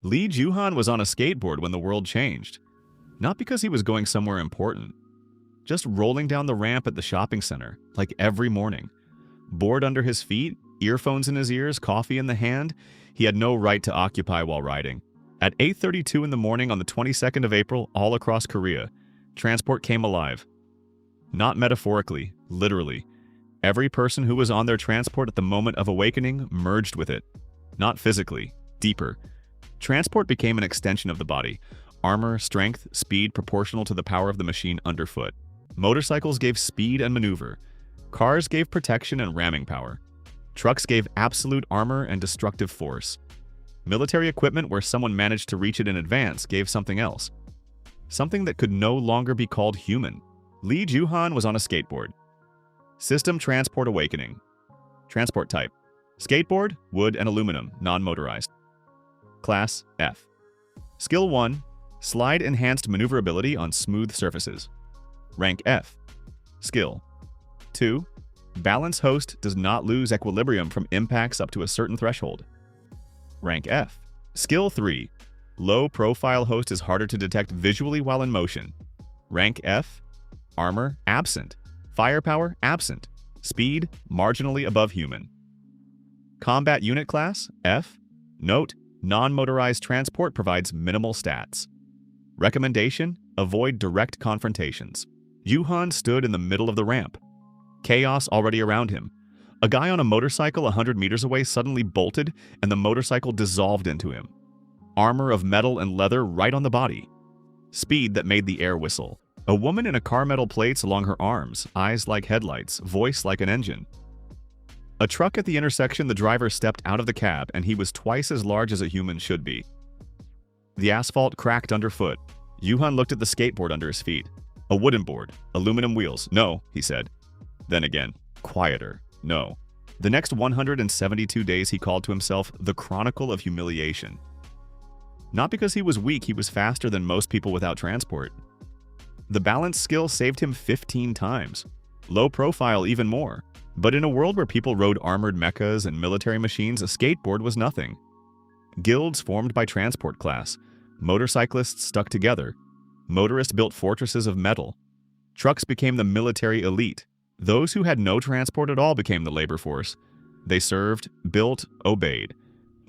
Lee Ju-han was on a skateboard when the world changed. Not because he was going somewhere important. Just rolling down the ramp at the shopping center, like every morning. Board under his feet, earphones in his ears, coffee in the hand, he had no right to occupy while riding. At 8:32 in the morning on the 22nd of April, all across Korea, transport came alive. Not metaphorically, literally. Every person who was on their transport at the moment of awakening merged with it. Not physically, deeper. Transport became an extension of the body. Armor, strength, speed proportional to the power of the machine underfoot. Motorcycles gave speed and maneuver. Cars gave protection and ramming power. Trucks gave absolute armor and destructive force. Military equipment where someone managed to reach it in advance gave something else. Something that could no longer be called human. Lee Ju-han was on a skateboard. System Transport Awakening. Transport type: skateboard, wood and aluminum, non-motorized. Class F. Skill 1. Slide enhanced maneuverability on smooth surfaces. Rank F. Skill 2. Balance host does not lose equilibrium from impacts up to a certain threshold. Rank F. Skill 3. Low profile host is harder to detect visually while in motion. Rank F. Armor absent. Firepower absent. Speed marginally above human. Combat unit class F. Note: non-motorized transport provides minimal stats. Recommendation: avoid direct confrontations. Ju-han stood in the middle of the ramp. Chaos already around him. A guy on a motorcycle 100 meters away suddenly bolted, and the motorcycle dissolved into him. Armor of metal and leather right on the body. Speed that made the air whistle. A woman in a car metal plates along her arms, eyes like headlights, voice like an engine. A truck at the intersection, the driver stepped out of the cab, and he was twice as large as a human should be. The asphalt cracked underfoot. Ju-han looked at the skateboard under his feet. A wooden board, aluminum wheels. No, he said. Then again, quieter. No. The next 172 days he called to himself the Chronicle of Humiliation. Not because he was weak, he was faster than most people without transport. The balance skill saved him 15 times. Low profile even more. But in a world where people rode armored mechas and military machines, a skateboard was nothing. Guilds formed by transport class. Motorcyclists stuck together. Motorists built fortresses of metal. Trucks became the military elite. Those who had no transport at all became the labor force. They served, built, obeyed.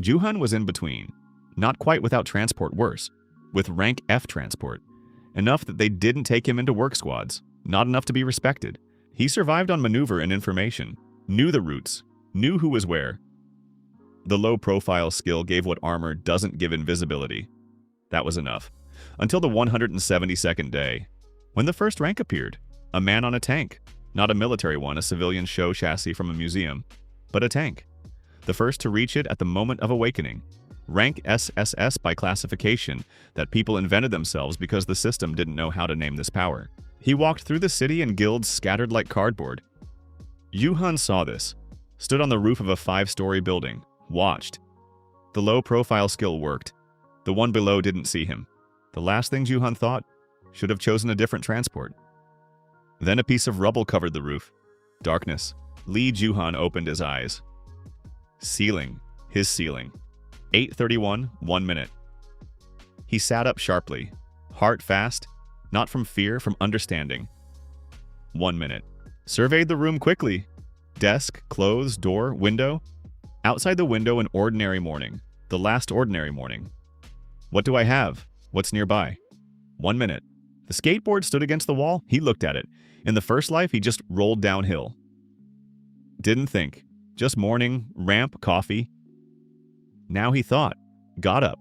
Ju-han was in between. Not quite without transport, worse. With rank F transport. Enough that they didn't take him into work squads. Not enough to be respected. He survived on maneuver and information. Knew the routes. Knew who was where. The low-profile skill gave what armor doesn't give: invisibility. That was enough. Until the 172nd day, when the first rank appeared. A man on a tank. Not a military one, a civilian show chassis from a museum, but a tank. The first to reach it at the moment of awakening. Rank SSS by classification that people invented themselves because the system didn't know how to name this power. He walked through the city and guilds scattered like cardboard. Ju-han saw this, stood on the roof of a 5-story building, watched. The low-profile skill worked. The one below didn't see him. The last thing Ju-han thought, should have chosen a different transport. Then a piece of rubble covered the roof. Darkness. Lee Ju-han opened his eyes. Ceiling. His ceiling. 8:31, 1 minute. He sat up sharply. Heart fast. Not from fear, from understanding. 1 minute. Surveyed the room quickly. Desk, clothes, door, window. Outside the window, an ordinary morning. The last ordinary morning. What do I have? What's nearby? 1 minute. The skateboard stood against the wall. He looked at it. In the first life, he just rolled downhill. Didn't think. Just morning, ramp, coffee. Now he thought. Got up.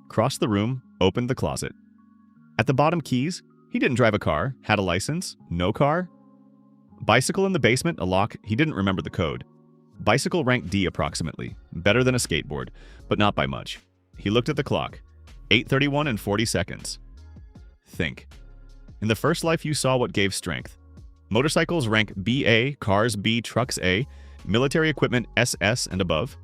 Crossed the room, opened the closet. At the bottom, keys. He didn't drive a car. Had a license. No car. Bicycle in the basement, a lock. He didn't remember the code. Bicycle rank D approximately. Better than a skateboard, but not by much. He looked at the clock. 8:31 and 40 seconds. Think. In the first life, you saw what gave strength. Motorcycles rank BA, cars B, trucks A, military equipment SS and above.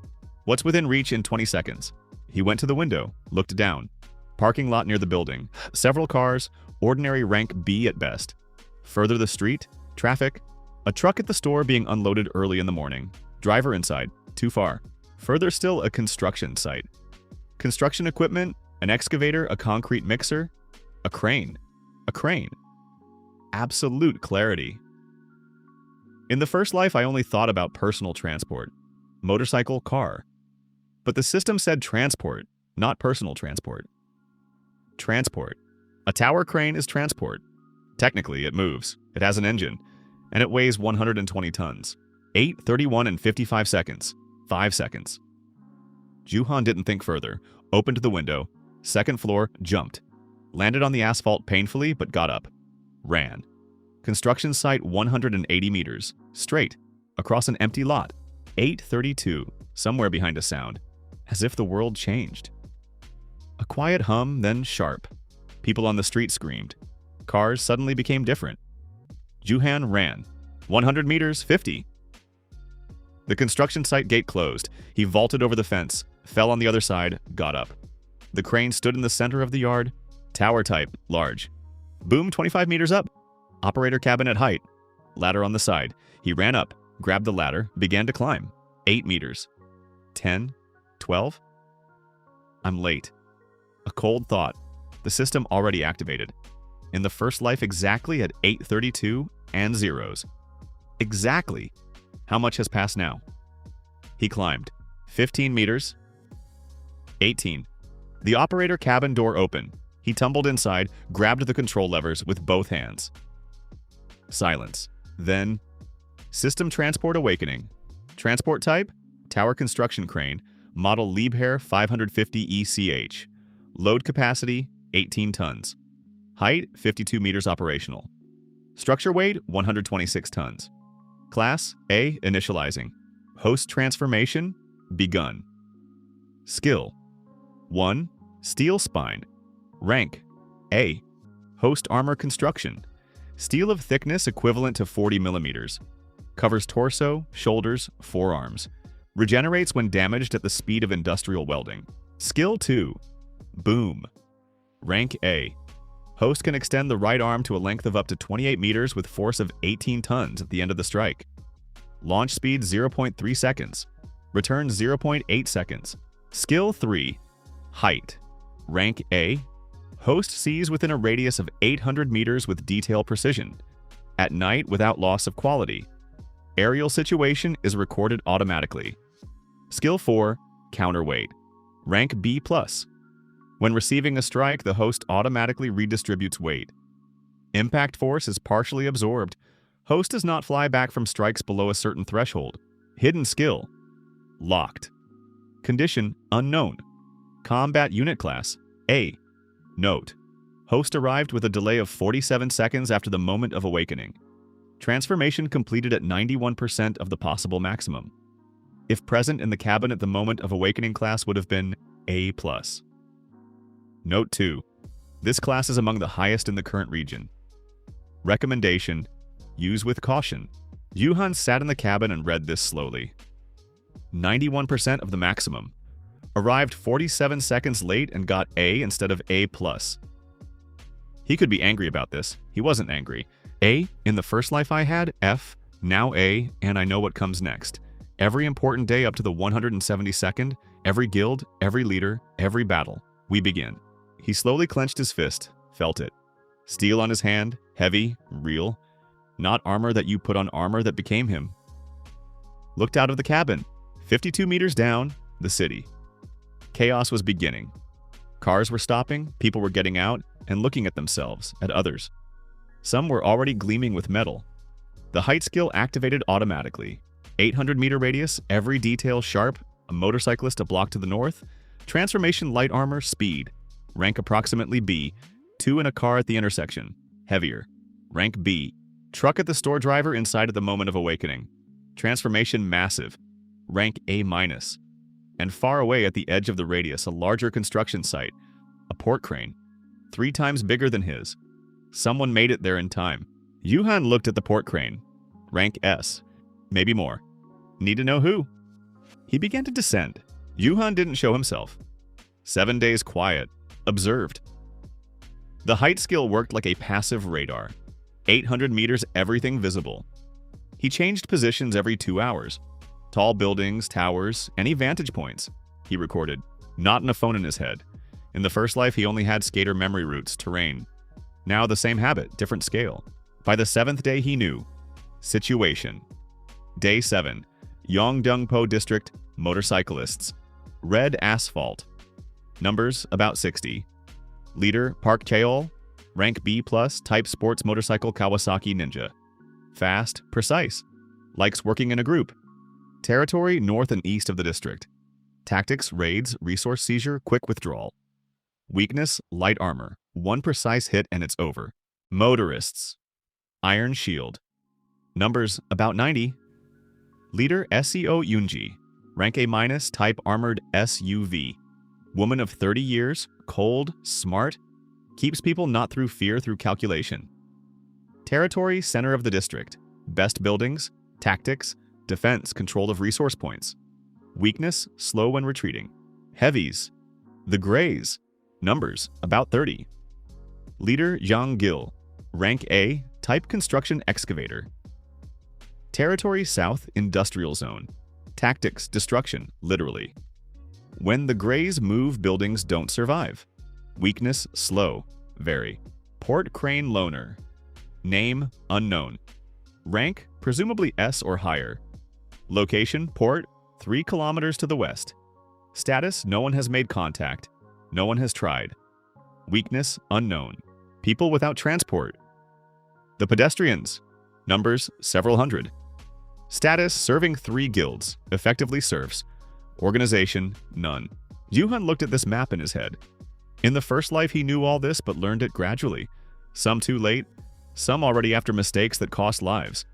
What's within reach in 20 seconds? He went to the window, looked down. Parking lot near the building. Several cars, ordinary rank B at best. Further the street, traffic. A truck at the store being unloaded early in the morning. Driver inside, too far. Further still, a construction site. Construction equipment, an excavator, a concrete mixer, a crane. A crane. Absolute clarity. In the first life, I only thought about personal transport. Motorcycle, car. But the system said transport, not personal transport. Transport. A tower crane is transport. Technically, it moves. It has an engine. And it weighs 120 tons. 8:31 and 55 seconds. 5 seconds. Ju-han didn't think further. Opened the window. Second floor, jumped. Landed on the asphalt painfully, but got up. Ran. Construction site 180 meters. Straight. Across an empty lot. 8:32. Somewhere behind a sound. As if the world changed. A quiet hum, then sharp. People on the street screamed. Cars suddenly became different. Ju-han ran. 100 meters, 50. The construction site gate closed. He vaulted over the fence, fell on the other side, got up. The crane stood in the center of the yard. Tower type, large. Boom, 25 meters up. Operator cabin at height. Ladder on the side. He ran up, grabbed the ladder, began to climb. 8 meters. 10. 12. I'm late. A cold thought. The system already activated. In the first life exactly at 8:32 and zeros. Exactly. How much has passed now? He climbed. 15 meters. 18. The operator cabin door opened. He tumbled inside, grabbed the control levers with both hands. Silence. Then, system transport awakening. Transport type? Tower construction crane. Model Liebherr 550 ECH. Load capacity, 18 tons. Height, 52 meters operational. Structure weight, 126 tons. Class, A, initializing. Host transformation, begun. Skill, 1, steel spine. Rank, A, host armor construction. Steel of thickness equivalent to 40 millimeters. Covers torso, shoulders, forearms. Regenerates when damaged at the speed of industrial welding. Skill 2, boom. Rank A. Host can extend the right arm to a length of up to 28 meters with force of 18 tons at the end of the strike. Launch speed 0.3 seconds. Return 0.8 seconds. Skill 3. Height. Rank A. Host sees within a radius of 800 meters with detail precision. At night without loss of quality. Aerial situation is recorded automatically. Skill 4. Counterweight. Rank B+. When receiving a strike, the host automatically redistributes weight. Impact force is partially absorbed. Host does not fly back from strikes below a certain threshold. Hidden skill. Locked. Condition unknown. Combat unit class A. Note: host arrived with a delay of 47 seconds after the moment of awakening. Transformation completed at 91% of the possible maximum. If present in the cabin at the moment of awakening, class would have been A+. Note 2. This class is among the highest in the current region. Recommendation: use with caution. Ju-han sat in the cabin and read this slowly. 91% of the maximum. Arrived 47 seconds late and got A instead of A+. He could be angry about this. He wasn't angry. A, in the first life I had, F, now A, and I know what comes next. Every important day up to the 172nd, every guild, every leader, every battle. We begin. He slowly clenched his fist, felt it. Steel on his hand, heavy, real. Not armor that you put on armor that became him. Looked out of the cabin. 52 meters down, the city. Chaos was beginning. Cars were stopping, people were getting out and looking at themselves, at others. Some were already gleaming with metal. The height skill activated automatically. 800-meter radius, every detail sharp, a motorcyclist a block to the north. Transformation light armor, speed. Rank approximately B. 2 in a car at the intersection. Heavier. Rank B. Truck at the store driver inside at the moment of awakening. Transformation massive. Rank A-. And far away at the edge of the radius, a larger construction site. A port crane. 3 times bigger than his. Someone made it there in time. Ju-han looked at the port crane. Rank S. Maybe more. Need to know who. He began to descend. Ju-han didn't show himself. 7 days quiet. Observed. The height skill worked like a passive radar. 800 meters, everything visible. He changed positions every 2 hours. Tall buildings, towers, any vantage points. He recorded. Not a phone in his head. In the first life, he only had skater memory routes, terrain. Now the same habit, different scale. By the 7th day, he knew. Situation. Day 7. Yongdongpo District, motorcyclists. Red asphalt. Numbers, about 60. Leader, Park Cheol. Rank B+, type sports motorcycle Kawasaki Ninja. Fast, precise. Likes working in a group. Territory, north and east of the district. Tactics, raids, resource seizure, quick withdrawal. Weakness, light armor. One precise hit and it's over. Motorists. Iron shield. Numbers, about 90. Leader, Seo Yunji. Rank A-, type armored SUV. Woman of 30 years, cold, smart. Keeps people not through fear, through calculation. Territory, center of the district. Best buildings, tactics, defense, control of resource points. Weakness, slow when retreating. Heavies. The Greys. Numbers, about 30. Leader, Zhang Gil. Rank A, type construction excavator. Territory south, industrial zone. Tactics, destruction, literally. When the Greys move, buildings don't survive. Weakness, slow, very. Port crane loner. Name, unknown. Rank, presumably S or higher. Location, port, 3 kilometers to the west. Status, no one has made contact. No one has tried. Weakness, unknown. People without transport. The pedestrians. Numbers, several hundred. Status, serving 3 guilds. Effectively serfs. Organization, none. Yuhan looked at this map in his head. In the first life, he knew all this but learned it gradually. Some too late, some already after mistakes that cost lives.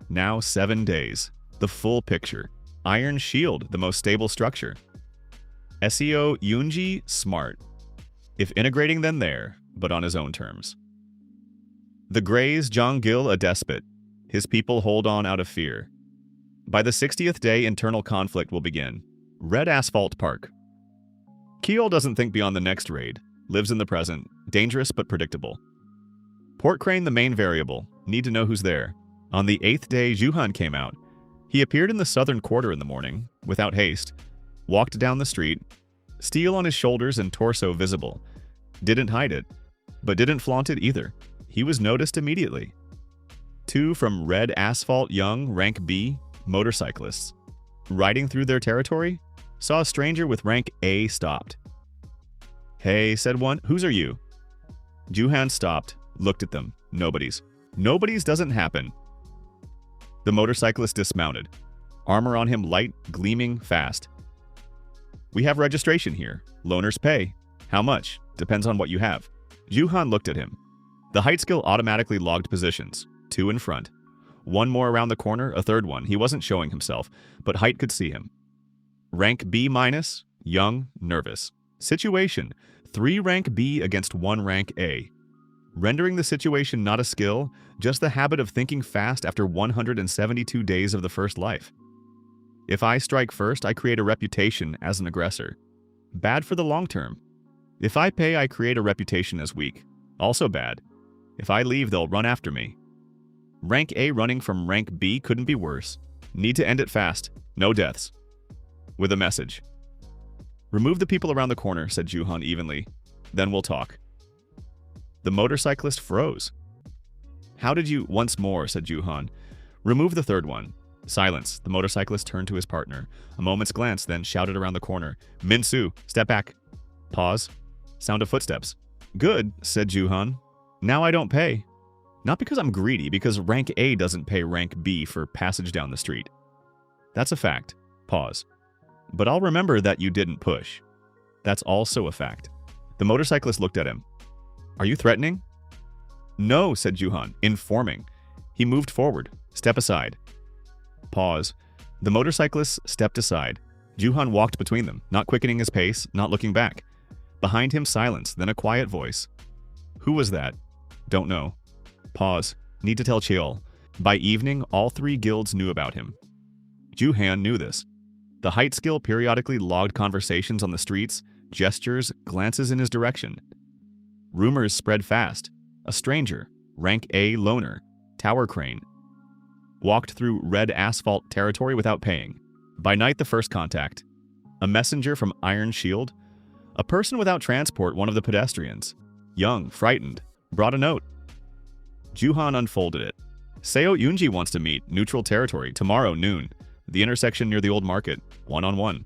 Now 7 days. The full picture. Iron shield, the most stable structure. Seo Yunji, smart. If integrating, then there, but on his own terms. The Greys, Zhang Gil, a despot. His people hold on out of fear. By the 60th day, internal conflict will begin. Red asphalt park. Keel doesn't think beyond the next raid. Lives in the present. Dangerous but predictable. Port crane, the main variable. Need to know who's there. On the 8th day, Juhan came out. He appeared in the southern quarter in the morning, without haste. Walked down the street. Steel on his shoulders and torso visible. Didn't hide it, but didn't flaunt it either. He was noticed immediately. 2 from Red Asphalt Young, rank B, motorcyclists. Riding through their territory, saw a stranger with rank A stopped. Hey, said one, whose are you? Juhan stopped, looked at them. Nobody's. Nobody's doesn't happen. The motorcyclist dismounted. Armor on him light, gleaming, fast. We have registration here. Loaners pay. How much? Depends on what you have. Juhan looked at him. The height skill automatically logged positions. 2 in front. 1 more around the corner, a 3rd one. He wasn't showing himself, but height could see him. Rank B-, young, nervous. Situation, 3 rank B against 1 rank A. Rendering the situation not a skill, just the habit of thinking fast after 172 days of the first life. If I strike first, I create a reputation as an aggressor. Bad for the long term. If I pay, I create a reputation as weak. Also bad. If I leave, they'll run after me. Rank A running from rank B couldn't be worse. Need to end it fast. No deaths. With a message. Remove the people around the corner, said Juhan evenly. Then we'll talk. The motorcyclist froze. How did you... Once more, said Juhan. Remove the 3rd one. Silence. The motorcyclist turned to his partner. A moment's glance, then shouted around the corner. Min-Su, step back. Pause. Sound of footsteps. Good, said Juhan. Now I don't pay. Not because I'm greedy, because rank A doesn't pay rank B for passage down the street. That's a fact. Pause. But I'll remember that you didn't push. That's also a fact. The motorcyclist looked at him. Are you threatening? No, said Juhan, informing. He moved forward. Step aside. Pause. The motorcyclist stepped aside. Juhan walked between them, not quickening his pace, not looking back. Behind him, silence, then a quiet voice. Who was that? Don't know. Pause. Need to tell Cheol. By evening, all 3 guilds knew about him. Juhan knew this. The height skill periodically logged conversations on the streets, gestures, glances in his direction. Rumors spread fast. A stranger, rank A loner, tower crane. Walked through red asphalt territory without paying. By night, the first contact. A messenger from Iron Shield, A person without transport, one of the pedestrians. Young, frightened, brought a note. Juhan unfolded it. Seo Yunji wants to meet, neutral territory, tomorrow noon. The intersection near the old market, one-on-one.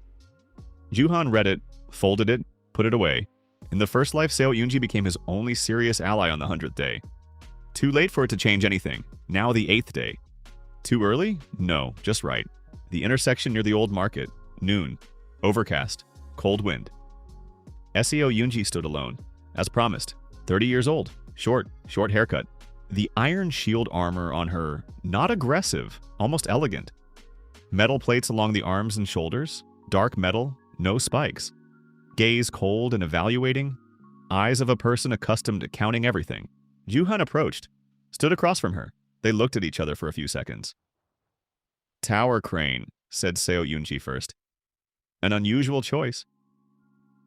Juhan read it, folded it, put it away. In the first life, Seo Yunji became his only serious ally on the 100th day. Too late for it to change anything. Now the 8th day. Too early? No, just right. The intersection near the old market, noon. Overcast, cold wind. Seo Yunji stood alone. As promised, 30 years old, short haircut. The iron shield armor on her, not aggressive, almost elegant. Metal plates along the arms and shoulders, dark metal, no spikes. Gaze cold and evaluating, eyes of a person accustomed to counting everything. Juhan approached, stood across from her. They looked at each other for a few seconds. Tower crane, said Seo Yunji first. An unusual choice.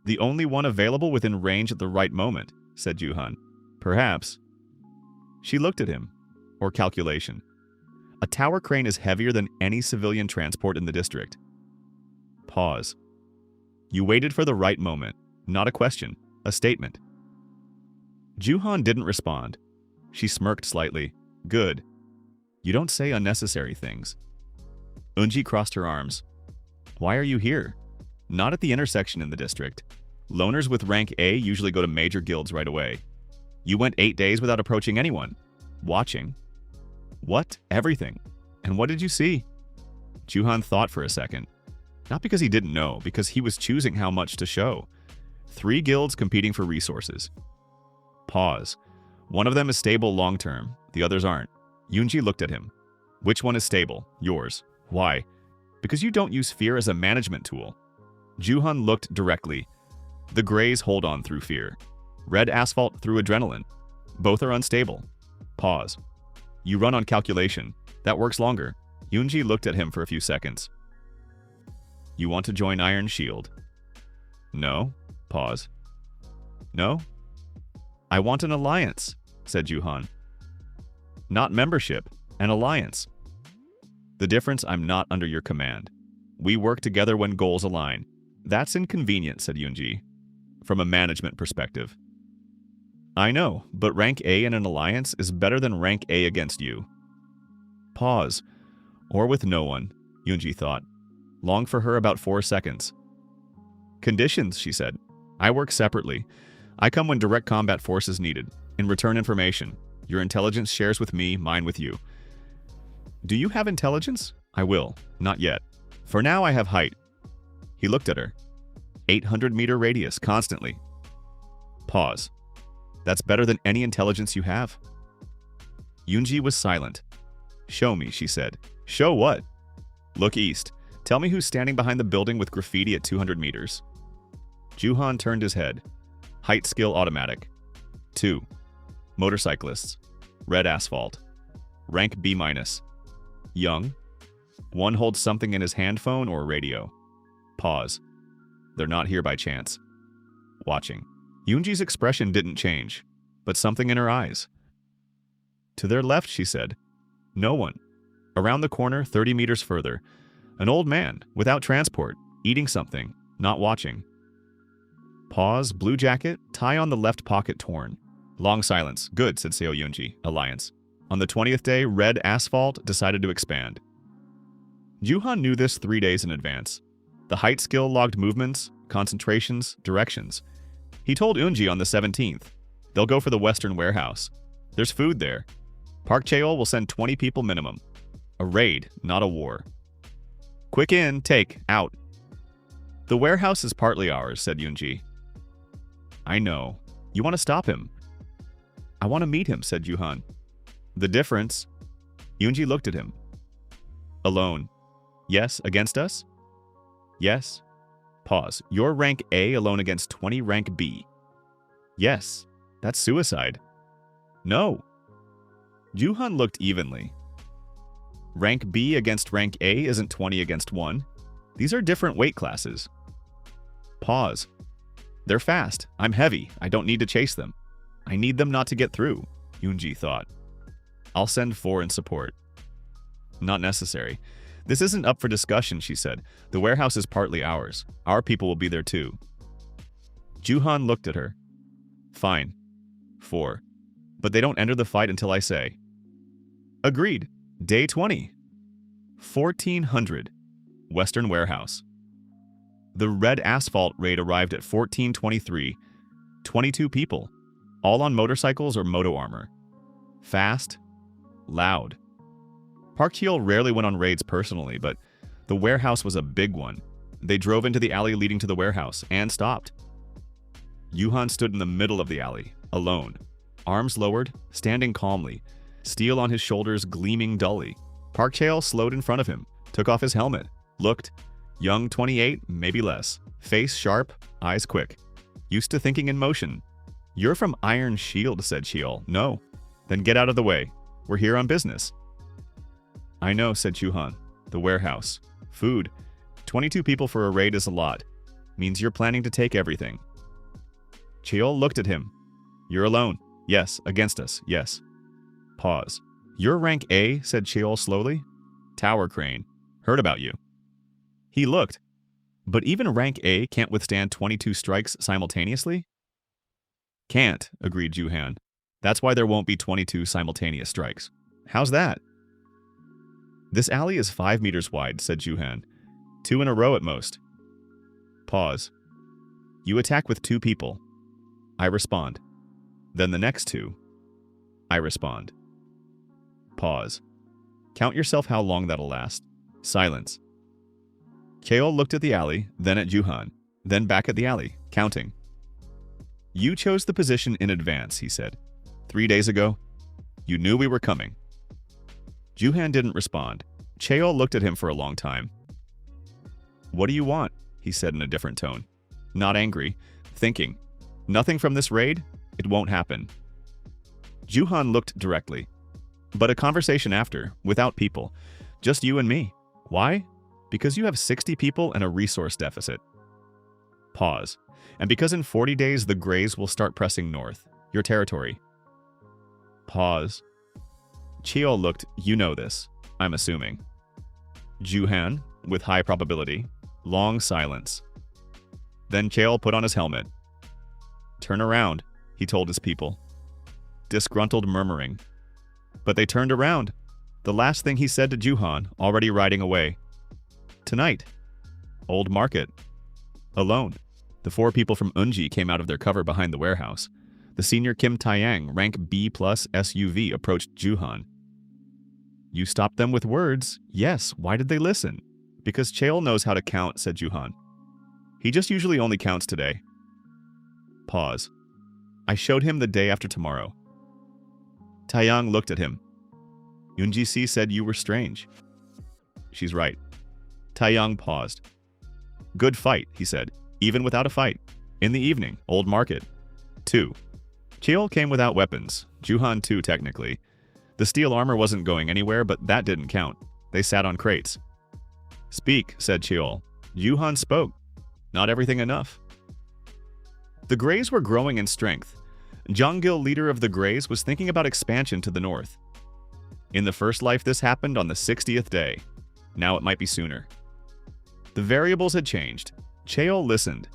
The only one available within range at the right moment, said Juhan. Perhaps. She looked at him. Or calculation. A tower crane is heavier than any civilian transport in the district. Pause. You waited for the right moment. Not a question, a statement. Juhan didn't respond. She smirked slightly. Good. You don't say unnecessary things. Unji crossed her arms. Why are you here? Not at the intersection in the district. Loners with rank A usually go to major guilds right away. You went 8 days without approaching anyone. Watching. What? Everything. And what did you see? Juhan thought for a second. Not because he didn't know, because he was choosing how much to show. 3 guilds competing for resources. Pause. One of them is stable long-term, the others aren't. Yunji looked at him. Which one is stable? Yours. Why? Because you don't use fear as a management tool. Juhan looked directly. The grays hold on through fear. Red asphalt through adrenaline. Both are unstable. Pause. You run on calculation. That works longer. Yunji looked at him for a few seconds. You want to join Iron Shield? No. Pause. No? I want an alliance, said Juhan. Not membership, an alliance. The difference, I'm not under your command. We work together when goals align. That's inconvenient, said Yunji, from a management perspective. I know, but rank A in an alliance is better than rank A against you. Pause. Or with no one, Yunji thought. Long for her about 4 seconds. Conditions, she said. I work separately. I come when direct combat force is needed. In return information. Your intelligence shares with me, mine with you. Do you have intelligence? I will. Not yet. For now, I have height. He looked at her. 800-meter radius, constantly. Pause. That's better than any intelligence you have. Yunji was silent. Show me, she said. Show what? Look east. Tell me who's standing behind the building with graffiti at 200 meters. Juhan turned his head. Height skill automatic. 2. Motorcyclists. Red asphalt. Rank B-. Young. 1 holds something in his hand phone or radio. Pause. They're not here by chance. Watching. Yunji's expression didn't change, but something in her eyes. To their left, she said. No one. Around the corner, 30 meters further. An old man, without transport, eating something, not watching. Pause, blue jacket, tie on the left pocket torn. Long silence. Good, said Seo Yunji, alliance. On the 20th day, red asphalt decided to expand. Juhan knew this 3 days in advance. The height skill logged movements, concentrations, directions. He told Unji on the 17th. They'll go for the western warehouse. There's food there. Park Cheol will send 20 people minimum. A raid, not a war. Quick in, take, out. The warehouse is partly ours, said Yunji. I know. You want to stop him? I want to meet him, said Juhan. The difference? Yunji looked at him. Alone. Yes, against us? Yes. Pause. You're rank A alone against 20 rank B. Yes. That's suicide. No. Juhan looked evenly. Rank B against rank A isn't 20 against 1. These are different weight classes. Pause. They're fast. I'm heavy. I don't need to chase them. I need them not to get through, Yunji thought. I'll send 4 in support. Not necessary. This isn't up for discussion, she said. The warehouse is partly ours. Our people will be there too. Juhan looked at her. Fine. 4. But they don't enter the fight until I say. Agreed. Day 20. 1400. Western Warehouse. The red asphalt raid arrived at 1423. 22 people, all on motorcycles or moto armor. Fast, loud. Park Hyo rarely went on raids personally, but the warehouse was a big one. They drove into the alley leading to the warehouse and stopped. Yuhan stood in the middle of the alley, alone, arms lowered, standing calmly, steel on his shoulders gleaming dully. Park Hyo slowed in front of him, took off his helmet, looked. Young 28, maybe less. Face sharp, eyes quick. Used to thinking in motion. You're from Iron Shield, said Cheol. No. Then get out of the way. We're here on business. I know, said Chuhan. The warehouse. Food. 22 people for a raid is a lot. Means you're planning to take everything. Cheol looked at him. You're alone. Yes. Against us. Yes. Pause. You're rank A, said Cheol slowly. Tower crane. Heard about you. He looked. But even rank A can't withstand 22 strikes simultaneously? Can't, agreed Juhan. That's why there won't be 22 simultaneous strikes. How's that? This alley is 5 meters wide, said Juhan. 2 in a row at most. Pause. You attack with 2 people. I respond. Then the next 2. I respond. Pause. Count yourself how long that'll last. Silence. Cheol looked at the alley, then at Juhan, then back at the alley, counting. You chose the position in advance, he said. 3 days ago. You knew we were coming. Juhan didn't respond. Cheol looked at him for a long time. What do you want? He said in a different tone. Not angry, thinking. Nothing from this raid? It won't happen. Juhan looked directly. But a conversation after, without people. Just you and me. Why? Because you have 60 people and a resource deficit. Pause. And because in 40 days the Greys will start pressing north. Your territory. Pause. Cheol looked, you know this. I'm assuming. Juhan, with high probability. Long silence. Then Cheol put on his helmet. Turn around, he told his people. Disgruntled murmuring. But they turned around. The last thing he said to Juhan, already riding away. Tonight. Old Market. Alone. The 4 people from Unji came out of their cover behind the warehouse. The senior Kim Taeyang, rank B+ SUV, approached Juhan. You stopped them with words. Yes, why did they listen? Because Cheol knows how to count, said Juhan. He just usually only counts today. Pause. I showed him the day after tomorrow. Taeyang looked at him. Yunji-si said you were strange. She's right. Taeyang paused. Good fight, he said, even without a fight. In the evening, Old Market. 2. Cheol came without weapons. Juhan too, technically. The steel armor wasn't going anywhere, but that didn't count. They sat on crates. Speak, said Cheol. Juhan spoke. Not everything enough. The Greys were growing in strength. Jonggil, leader of the Greys, was thinking about expansion to the north. In the first life this happened on the 60th day. Now it might be sooner. The variables had changed. Cheol listened.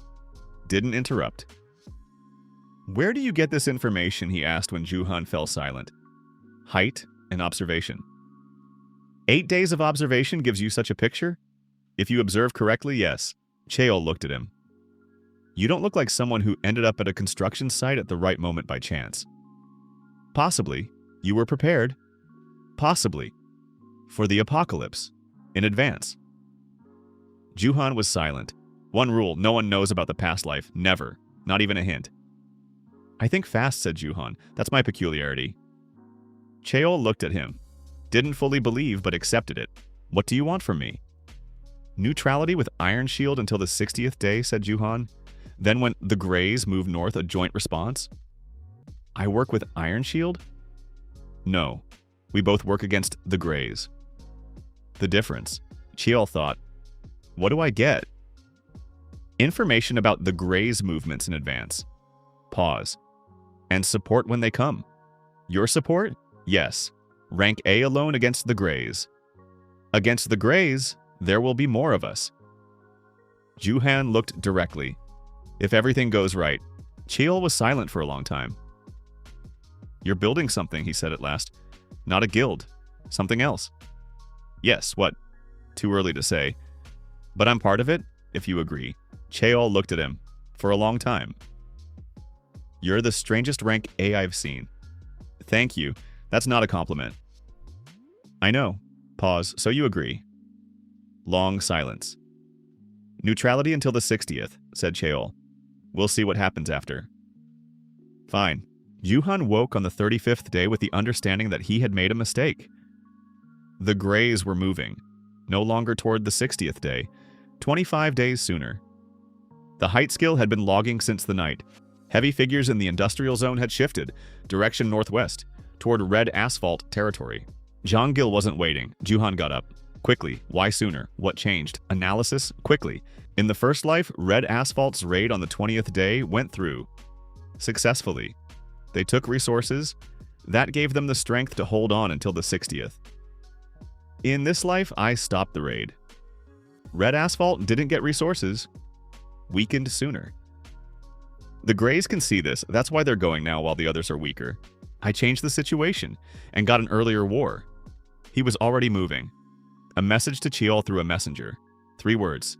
Didn't interrupt. Where do you get this information, he asked when Juhan fell silent. Height and observation. 8 days of observation gives you such a picture? If you observe correctly, yes. Cheol looked at him. You don't look like someone who ended up at a construction site at the right moment by chance. Possibly. You were prepared. Possibly. For the apocalypse. In advance. Juhan was silent. One rule, no one knows about the past life. Never. Not even a hint. I think fast, said Juhan. That's my peculiarity. Cheol looked at him. Didn't fully believe, but accepted it. What do you want from me? Neutrality with Iron Shield until the 60th day, said Juhan. Then when the Greys move north, a joint response? I work with Iron Shield? No. We both work against the Greys. The difference. Cheol thought. What do I get? Information about the Greys' movements in advance. Pause. And support when they come. Your support? Yes. Rank A alone against the Greys. Against the Greys, there will be more of us. Juhan looked directly. If everything goes right. Cheol was silent for a long time. You're building something, he said at last. Not a guild. Something else. Yes, what? Too early to say. But I'm part of it, if you agree. Cheol looked at him. For a long time. You're the strangest rank A I've seen. Thank you. That's not a compliment. I know. Pause. So you agree. Long silence. Neutrality until the 60th, said Cheol. We'll see what happens after. Fine. Yuhan woke on the 35th day with the understanding that he had made a mistake. The Greys were moving, no longer toward the 60th day, 25 days sooner. The height skill had been logging since the night. Heavy figures in the industrial zone had shifted, direction northwest, toward red asphalt territory. Jeong-gil wasn't waiting. Juhan got up. Quickly. Why sooner? What changed? Analysis? Quickly. In the first life, red asphalt's raid on the 20th day went through. Successfully. They took resources. That gave them the strength to hold on until the 60th. In this life, I stopped the raid. Red asphalt didn't get resources. Weakened sooner. The Greys can see this. That's why they're going now while the others are weaker. I changed the situation and got an earlier war. He was already moving. A message to Cheol through a messenger. 3 words.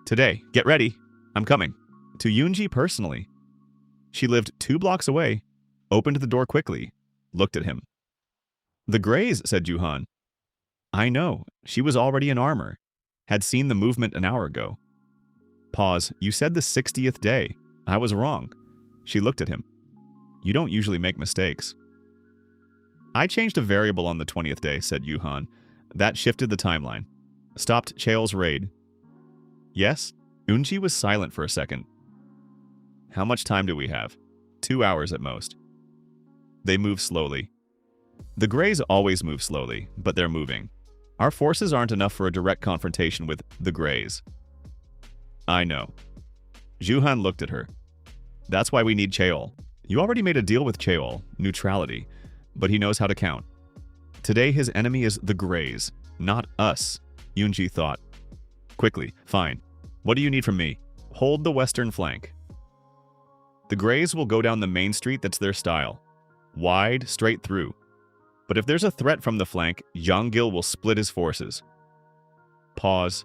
Today, get ready. I'm coming. To Yunji personally. She lived 2 blocks away, opened the door quickly, looked at him. The Greys, said Juhan. I know. She was already in armor. Had seen the movement an hour ago. Pause. You said the 60th day. I was wrong. She looked at him. You don't usually make mistakes. I changed a variable on the 20th day, said Yuhan. That shifted the timeline. Stopped Cheol's raid. Yes? Unji was silent for a second. How much time do we have? 2 hours at most. They move slowly. The Greys always move slowly, but they're moving. Our forces aren't enough for a direct confrontation with the Greys. I know. Juhan looked at her. That's why we need Cheol. You already made a deal with Cheol, neutrality, but he knows how to count. Today his enemy is the Greys, not us, Yunji thought. Quickly, fine. What do you need from me? Hold the western flank. The Greys will go down the main street that's their style. Wide, straight through. But if there's a threat from the flank, Jeong-gil will split his forces. Pause.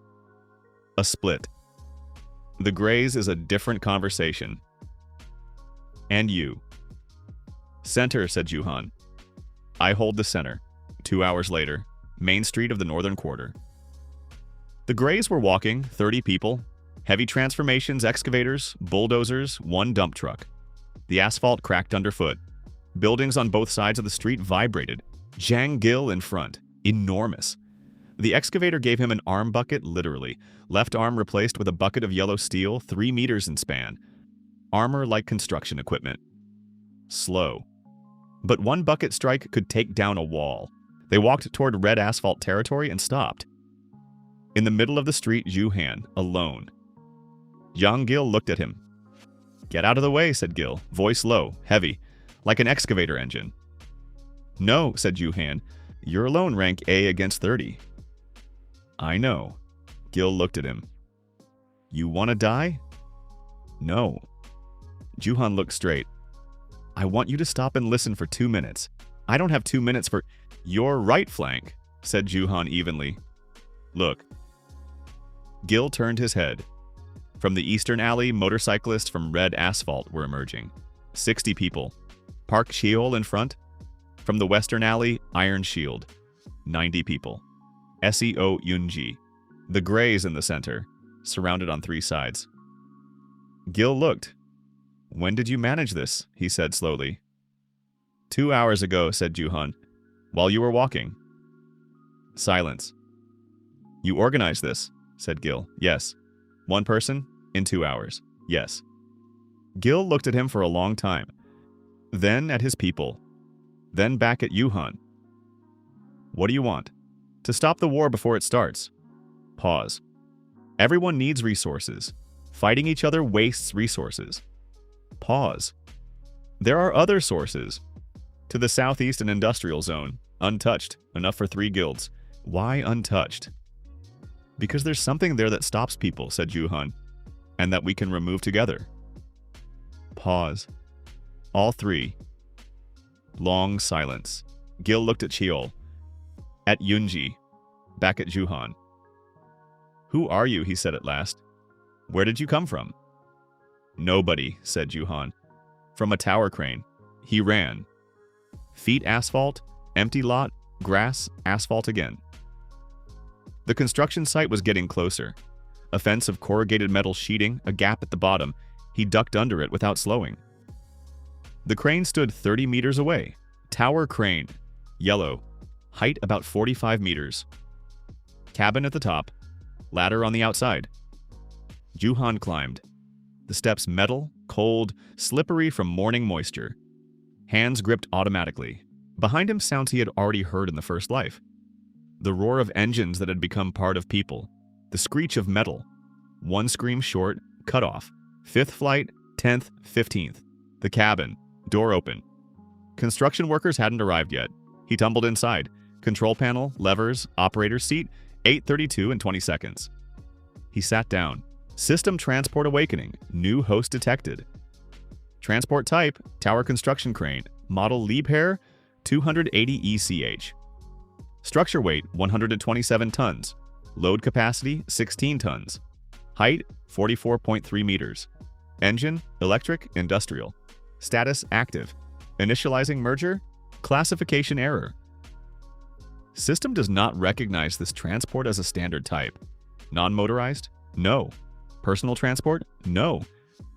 A split. The Greys is a different conversation. And you. Center, said Juhan. I hold the center. 2 hours later, main street of the northern quarter. The Greys were walking, 30 people, heavy transformations, excavators, bulldozers, 1 dump truck. The asphalt cracked underfoot. Buildings on both sides of the street vibrated. Jeong-gil in front. Enormous. The excavator gave him an arm bucket, literally. Left arm replaced with a bucket of yellow steel, 3 meters in span. Armor like construction equipment. Slow. But 1 bucket strike could take down a wall. They walked toward red asphalt territory and stopped. In the middle of the street, Juhan, alone. Jeong-gil looked at him. Get out of the way, said Gil, voice low, heavy, like an excavator engine. No, said Juhan. You're alone, rank A against 30. I know. Gil looked at him. You want to die? No. Juhan looked straight. I want you to stop and listen for 2 minutes. I don't have 2 minutes for... Your right flank, said Juhan evenly. Look. Gil turned his head. From the eastern alley, motorcyclists from red asphalt were emerging. 60 people. Park Cheol in front. From the western alley, Iron Shield. 90 people. Seo Yunji. The Greys in the center, surrounded on 3 sides. Gil looked. When did you manage this? He said slowly. 2 hours ago, said Juhan. While you were walking. Silence. You organized this, said Gil. Yes. 1 person? In 2 hours. Yes. Gil looked at him for a long time. Then at his people. Then back at Juhan. What do you want? To stop the war before it starts. Pause. Everyone needs resources. Fighting each other wastes resources. Pause. There are other sources. To the southeast and industrial zone. Untouched. Enough for 3 guilds. Why untouched? Because there's something there that stops people, said Juhan. And that we can remove together. pause. All three. Long silence. Gil looked at Cheol. At Yunji. Back at Juhan. "Who are you?" he said at last. "Where did you come from?" "Nobody," said Juhan. "From a tower crane." He ran. Feet asphalt, empty lot, grass, asphalt again. The construction site was getting closer. A fence of corrugated metal sheeting, a gap at the bottom. He ducked under it without slowing. The crane stood 30 meters away. Tower crane. Yellow. Height about 45 meters. Cabin at the top. Ladder on the outside. Juhan climbed. The steps metal, cold, slippery from morning moisture. Hands gripped automatically. Behind him sounds he had already heard in the first life. The roar of engines that had become part of people. The screech of metal. One scream short, cut off. 5th flight, 10th, 15th. The cabin. Door open. Construction workers hadn't arrived yet. He tumbled inside. Control panel, levers, operator's seat, 8:32 and 20 seconds. He sat down. System transport awakening. New host detected. Transport type, tower construction crane. Model Liebherr, 280 ECH. Structure weight, 127 tons. Load capacity, 16 tons. Height, 44.3 meters. Engine, electric, industrial. Status, active. Initializing merger, classification error. System does not recognize this transport as a standard type. Non-motorized? No. Personal transport? No.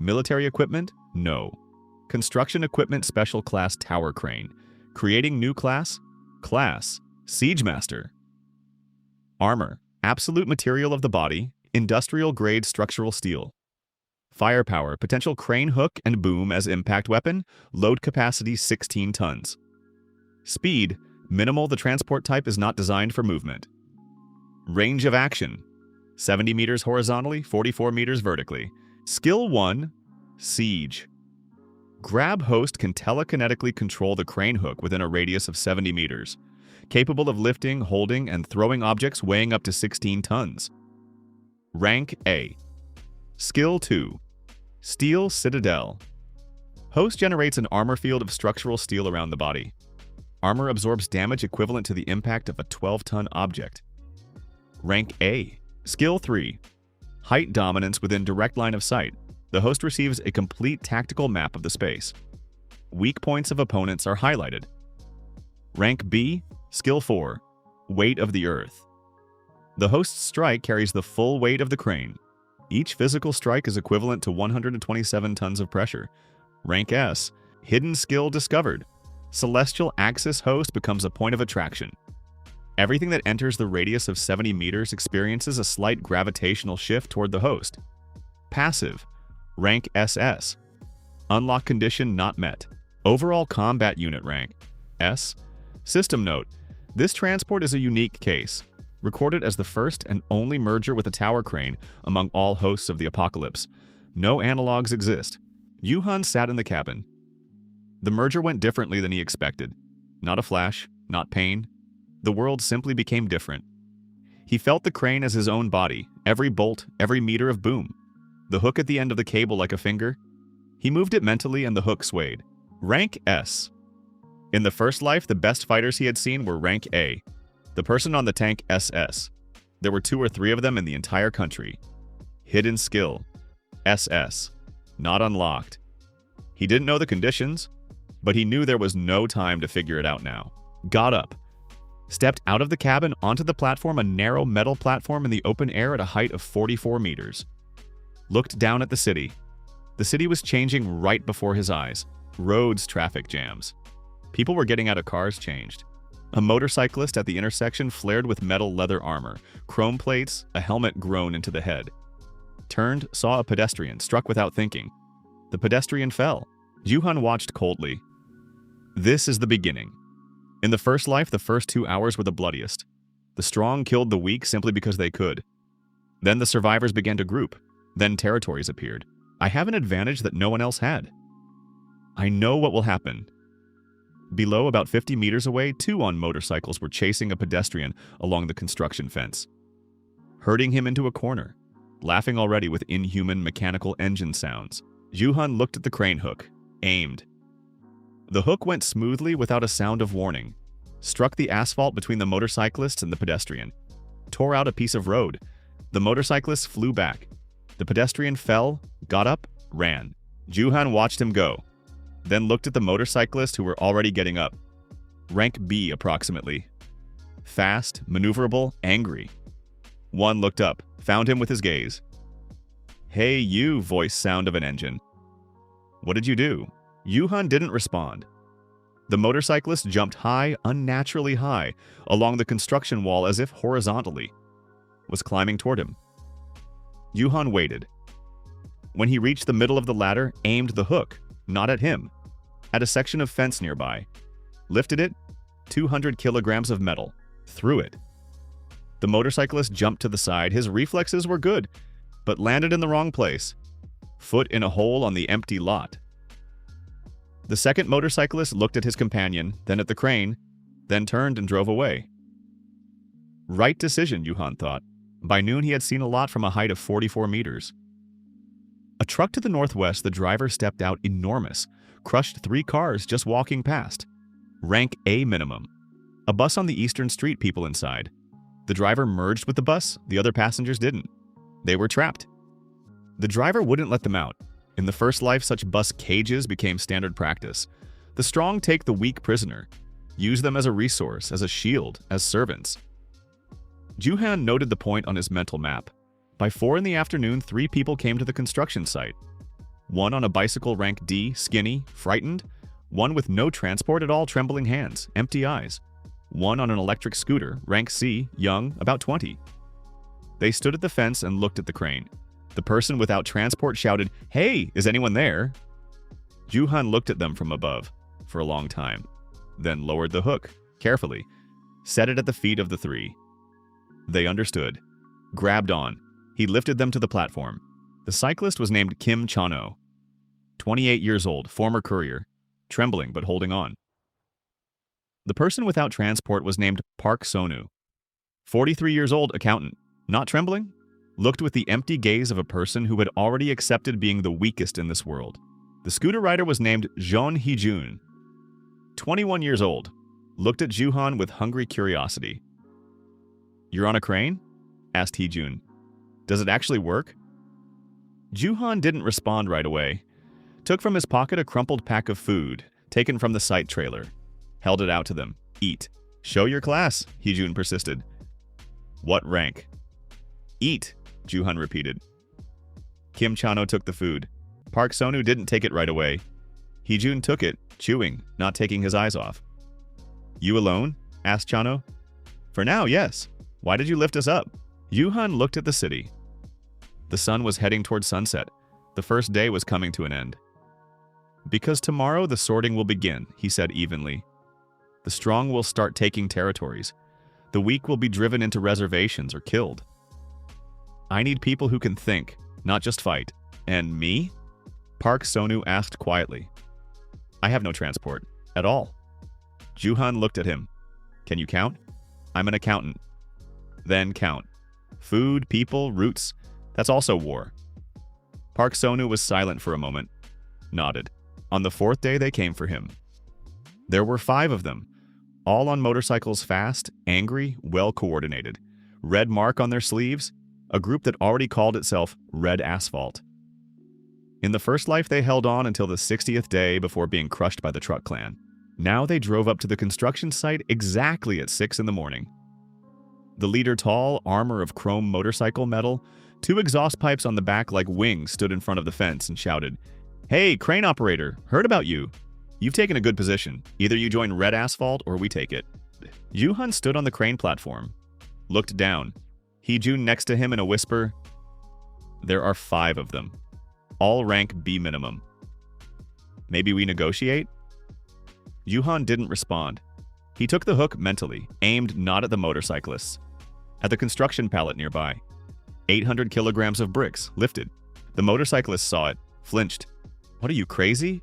Military equipment? No. Construction equipment special class tower crane. Creating new class? Class. Siege Master. Armor. Absolute material of the body. Industrial grade structural steel. Firepower. Potential crane hook and boom as impact weapon. Load capacity 16 tons. Speed. Minimal. The transport type is not designed for movement. Range of action. 70 meters horizontally, 44 meters vertically. Skill 1. Siege. Grab host can telekinetically control the crane hook within a radius of 70 meters. Capable of lifting, holding, and throwing objects weighing up to 16 tons. Rank A. Skill 2. Steel Citadel. Host generates an armor field of structural steel around the body. Armor absorbs damage equivalent to the impact of a 12-ton object. Rank A. Skill 3. Height dominance within direct line of sight. The host receives a complete tactical map of the space. Weak points of opponents are highlighted. Rank B. Skill 4. Weight of the Earth. The host's strike carries the full weight of the crane. Each physical strike is equivalent to 127 tons of pressure. Rank S. Hidden skill discovered. Celestial Axis host becomes a point of attraction. Everything that enters the radius of 70 meters experiences a slight gravitational shift toward the host. Passive. Rank SS. Unlock condition not met. Overall combat unit rank. S. System note. This transport is a unique case. Recorded as the first and only merger with a tower crane among all hosts of the apocalypse. No analogs exist. Yuhan sat in the cabin. The merger went differently than he expected. Not a flash, not pain. The world simply became different. He felt the crane as his own body, every bolt, every meter of boom. The hook at the end of the cable like a finger. He moved it mentally and the hook swayed. Rank S. In the first life, the best fighters he had seen were Rank A. The person on the tank SS. There were 2 or 3 of them in the entire country. Hidden skill. SS. Not unlocked. He didn't know the conditions, but he knew there was no time to figure it out now. Got up. Stepped out of the cabin onto the platform, a narrow metal platform in the open air at a height of 44 meters. Looked down at the city. The city was changing right before his eyes. Roads, traffic jams. People were getting out of cars changed. A motorcyclist at the intersection flared with metal leather armor, chrome plates, a helmet grown into the head. Turned, saw a pedestrian, struck without thinking. The pedestrian fell. Juhan watched coldly. This is the beginning. In the first life, the first 2 hours were the bloodiest. The strong killed the weak simply because they could. Then the survivors began to group. Then territories appeared. I have an advantage that no one else had. I know what will happen. Below, about 50 meters away, 2 on motorcycles were chasing a pedestrian along the construction fence, herding him into a corner, laughing already with inhuman mechanical engine sounds. Ju-han looked at the crane hook, aimed. The hook went smoothly without a sound of warning, struck the asphalt between the motorcyclist and the pedestrian, tore out a piece of road. The motorcyclist flew back. The pedestrian fell, got up, ran. Ju-han watched him go, then looked at the motorcyclists who were already getting up. Rank B approximately. Fast, maneuverable, angry. One looked up, found him with his gaze. "Hey you," voice sound of an engine. "What did you do?" Ju-han didn't respond. The motorcyclist jumped high, unnaturally high, along the construction wall as if horizontally. Was climbing toward him. Ju-han waited. When he reached the middle of the ladder, aimed the hook, not at him, at a section of fence nearby. Lifted it, 200 kilograms of metal, threw it. The motorcyclist jumped to the side. His reflexes were good, but landed in the wrong place. Foot in a hole on the empty lot. The second motorcyclist looked at his companion, then at the crane, then turned and drove away. Right decision, Ju-han thought. By noon, he had seen a lot from a height of 44 meters. A truck to the northwest, the driver stepped out enormous, crushed 3 cars just walking past. Rank A minimum. A bus on the eastern street, people inside. The driver merged with the bus, the other passengers didn't. They were trapped. The driver wouldn't let them out. In the first life, such bus cages became standard practice. The strong take the weak prisoner, use them as a resource, as a shield, as servants. Ju-han noted the point on his mental map. By 4 in the afternoon, 3 people came to the construction site. One on a bicycle rank D, skinny, frightened. One with no transport at all, trembling hands, empty eyes. One on an electric scooter, rank C, young, about 20. They stood at the fence and looked at the crane. The person without transport shouted, "Hey, is anyone there?" Ju-han looked at them from above for a long time, then lowered the hook, carefully, set it at the feet of the 3. They understood. Grabbed on. He lifted them to the platform. The cyclist was named Kim Chano, 28 years old, former courier, trembling but holding on. The person without transport was named Park Sonu, 43 years old, accountant, not trembling, looked with the empty gaze of a person who had already accepted being the weakest in this world. The scooter rider was named Jeon Hee-jun, 21 years old, looked at Ju-han with hungry curiosity. "You're on a crane?" asked Hee-jun. "Does it actually work?" Ju-han didn't respond right away. Took from his pocket a crumpled pack of food, taken from the site trailer. Held it out to them. "Eat." "Show your class," Hee-jun persisted. "What rank?" "Eat," Ju-han repeated. Kim Chano took the food. Park Sonu didn't take it right away. Hee-jun took it, chewing, not taking his eyes off. "You alone?" asked Chano. "For now, yes. Why did you lift us up?" Ju-han looked at the city. The sun was heading toward sunset. The first day was coming to an end. "Because tomorrow the sorting will begin," he said evenly. "The strong will start taking territories. The weak will be driven into reservations or killed. I need people who can think, not just fight. And me?" Park Sonu asked quietly. "I have no transport. At all." Ju-han looked at him. "Can you count?" "I'm an accountant." "Then count. Food, people, routes. That's also war." Park Sonu was silent for a moment. Nodded. On the 4th day they came for him. There were 5 of them, all on motorcycles, fast, angry, well-coordinated. Red mark on their sleeves, a group that already called itself Red Asphalt. In the first life they held on until the 60th day before being crushed by the truck clan. Now they drove up to the construction site exactly at 6 in the morning. The leader, tall, armor of chrome motorcycle metal, 2 exhaust pipes on the back like wings, stood in front of the fence and shouted, "Hey, crane operator, heard about you. You've taken a good position. Either you join Red Asphalt or we take it." Ju-han stood on the crane platform, looked down. Hee-jun next to him in a whisper. "There are 5 of them. All rank B minimum. Maybe we negotiate?" Ju-han didn't respond. He took the hook mentally, aimed not at the motorcyclists, at the construction pallet nearby. 800 kilograms of bricks, lifted. The motorcyclist saw it, flinched. "What are you, crazy?"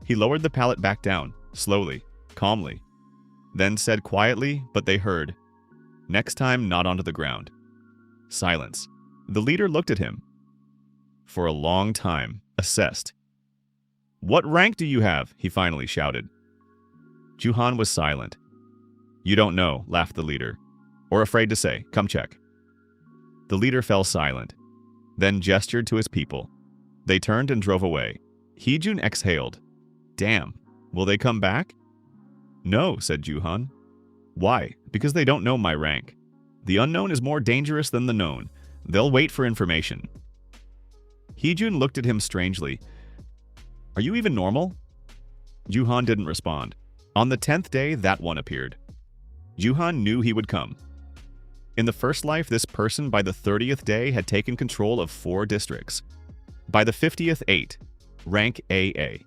He lowered the pallet back down, slowly, calmly. Then said quietly, but they heard, "Next time, not onto the ground." Silence. The leader looked at him. For a long time, Assessed. "What rank do you have?" he finally shouted. Ju-han was silent. "You don't know," laughed the leader. "Or afraid to say. Come check." The leader fell silent, then gestured to his people. They turned and drove away. Hee-jun exhaled. "Damn, will they come back?" "No," said Ju-han. "Why? Because they don't know my rank. The unknown is more dangerous than the known. They'll wait for information." Hee-jun looked at him strangely. "Are you even normal?" Ju-han didn't respond. On the 10th day, that one appeared. Ju-han knew he would come. In the first life, this person by the 30th day had taken control of 4 districts. By the 50th, 8. Rank AA.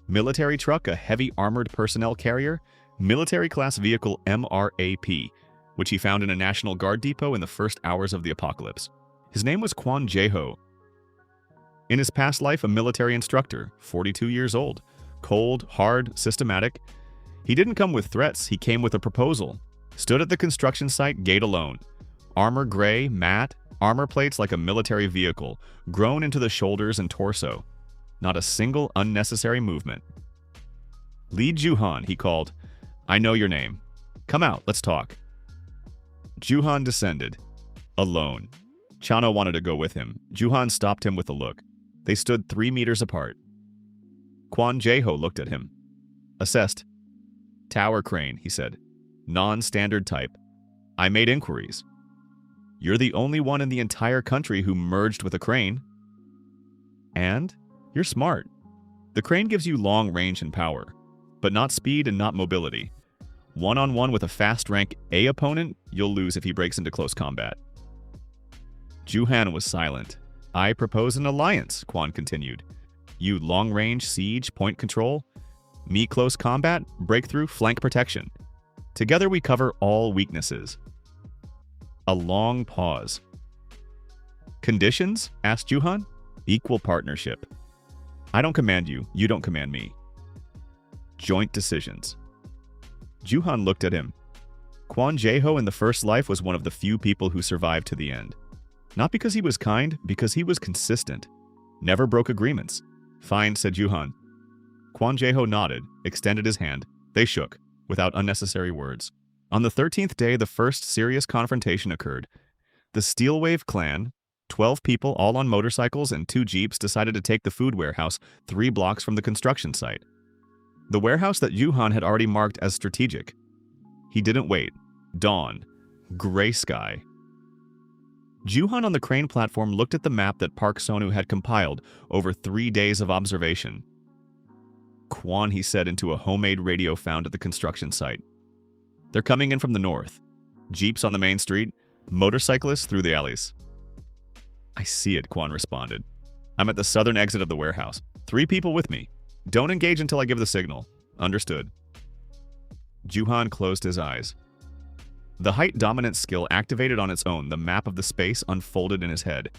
Military truck, a heavy armored personnel carrier. Military class vehicle MRAP, which he found in a National Guard depot in the first hours of the apocalypse. His name was Quan Jo. In his past life, a military instructor, 42 years old. Cold, hard, systematic. He didn't come with threats, he came with a proposal. Stood at the construction site, gate alone. Armor gray, matte, armor plates like a military vehicle, grown into the shoulders and torso. Not a single unnecessary movement. "Lead Ju-han," he called. "I know your name. Come out, let's talk." Ju-han descended. Alone. Chano wanted to go with him. Ju-han stopped him with a look. They stood 3 meters apart. Quan Jo looked at him. Assessed. "Tower crane," he said. "Non-standard type. I made inquiries. You're the only one in the entire country who merged with a crane. And you're smart. The crane gives you long range and power, but not speed and not mobility. One-on-one with a fast rank A opponent, you'll lose if he breaks into close combat." Ju-han was silent. "I propose an alliance," Quan continued. "You long-range, siege, point control. Me close combat, breakthrough, flank protection. Together we cover all weaknesses." A long pause. "Conditions?" asked Ju-han. "Equal partnership. I don't command you, you don't command me. Joint decisions." Ju-han looked at him. Quan Jo in the first life was one of the few people who survived to the end. Not because he was kind, because he was consistent. Never broke agreements. "Fine," said Ju-han. Quan Jo nodded, extended his hand. They shook, without unnecessary words. On the 13th day, the first serious confrontation occurred. The Steelwave clan, 12 people all on motorcycles and 2 jeeps, decided to take the food warehouse 3 blocks from the construction site. The warehouse that Ju-han had already marked as strategic. He didn't wait. Dawn. Gray sky. Ju-han on the crane platform looked at the map that Park Sonu had compiled over 3 days of observation. "Quan," he said into a homemade radio found at the construction site. "They're coming in from the north. Jeeps on the main street, motorcyclists through the alleys." "I see it," Quan responded. "I'm at the southern exit of the warehouse. 3 people with me. Don't engage until I give the signal." "Understood." Ju-han closed his eyes. The height dominance skill activated on its own. The map of the space unfolded in his head.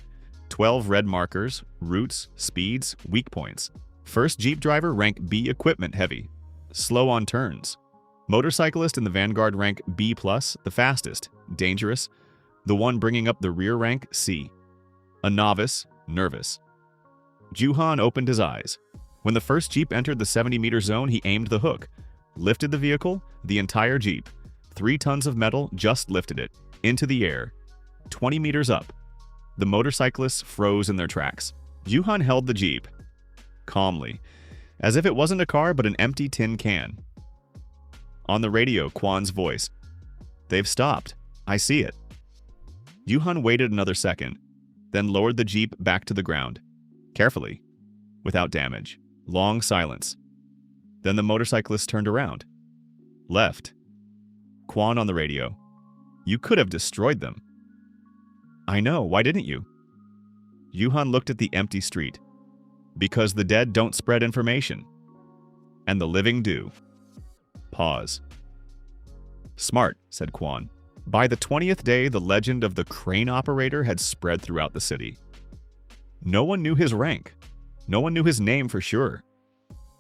12 red markers, routes, speeds, weak points. First Jeep driver, rank B, equipment heavy. Slow on turns. Motorcyclist in the vanguard, rank B+, the fastest, dangerous. The one bringing up the rear, rank C. A novice, nervous. Ju-han opened his eyes. When the first Jeep entered the 70-meter zone, he aimed the hook. Lifted the vehicle, the entire Jeep. 3 tons of metal, just lifted it. Into the air. 20 meters up. The motorcyclists froze in their tracks. Ju-han held the Jeep. Calmly. As if it wasn't a car, but an empty tin can. On the radio, Quan's voice. "They've stopped. I see it." Ju-han waited another second, then lowered the Jeep back to the ground. Carefully. Without damage. Long silence. Then the motorcyclist turned around. Left. Quan on the radio. "You could have destroyed them." "I know, why didn't you?" Ju-han looked at the empty street. "Because the dead don't spread information. And the living do." Pause. "Smart," said Quan. By the 20th day, the legend of the crane operator had spread throughout the city. No one knew his rank. No one knew his name for sure.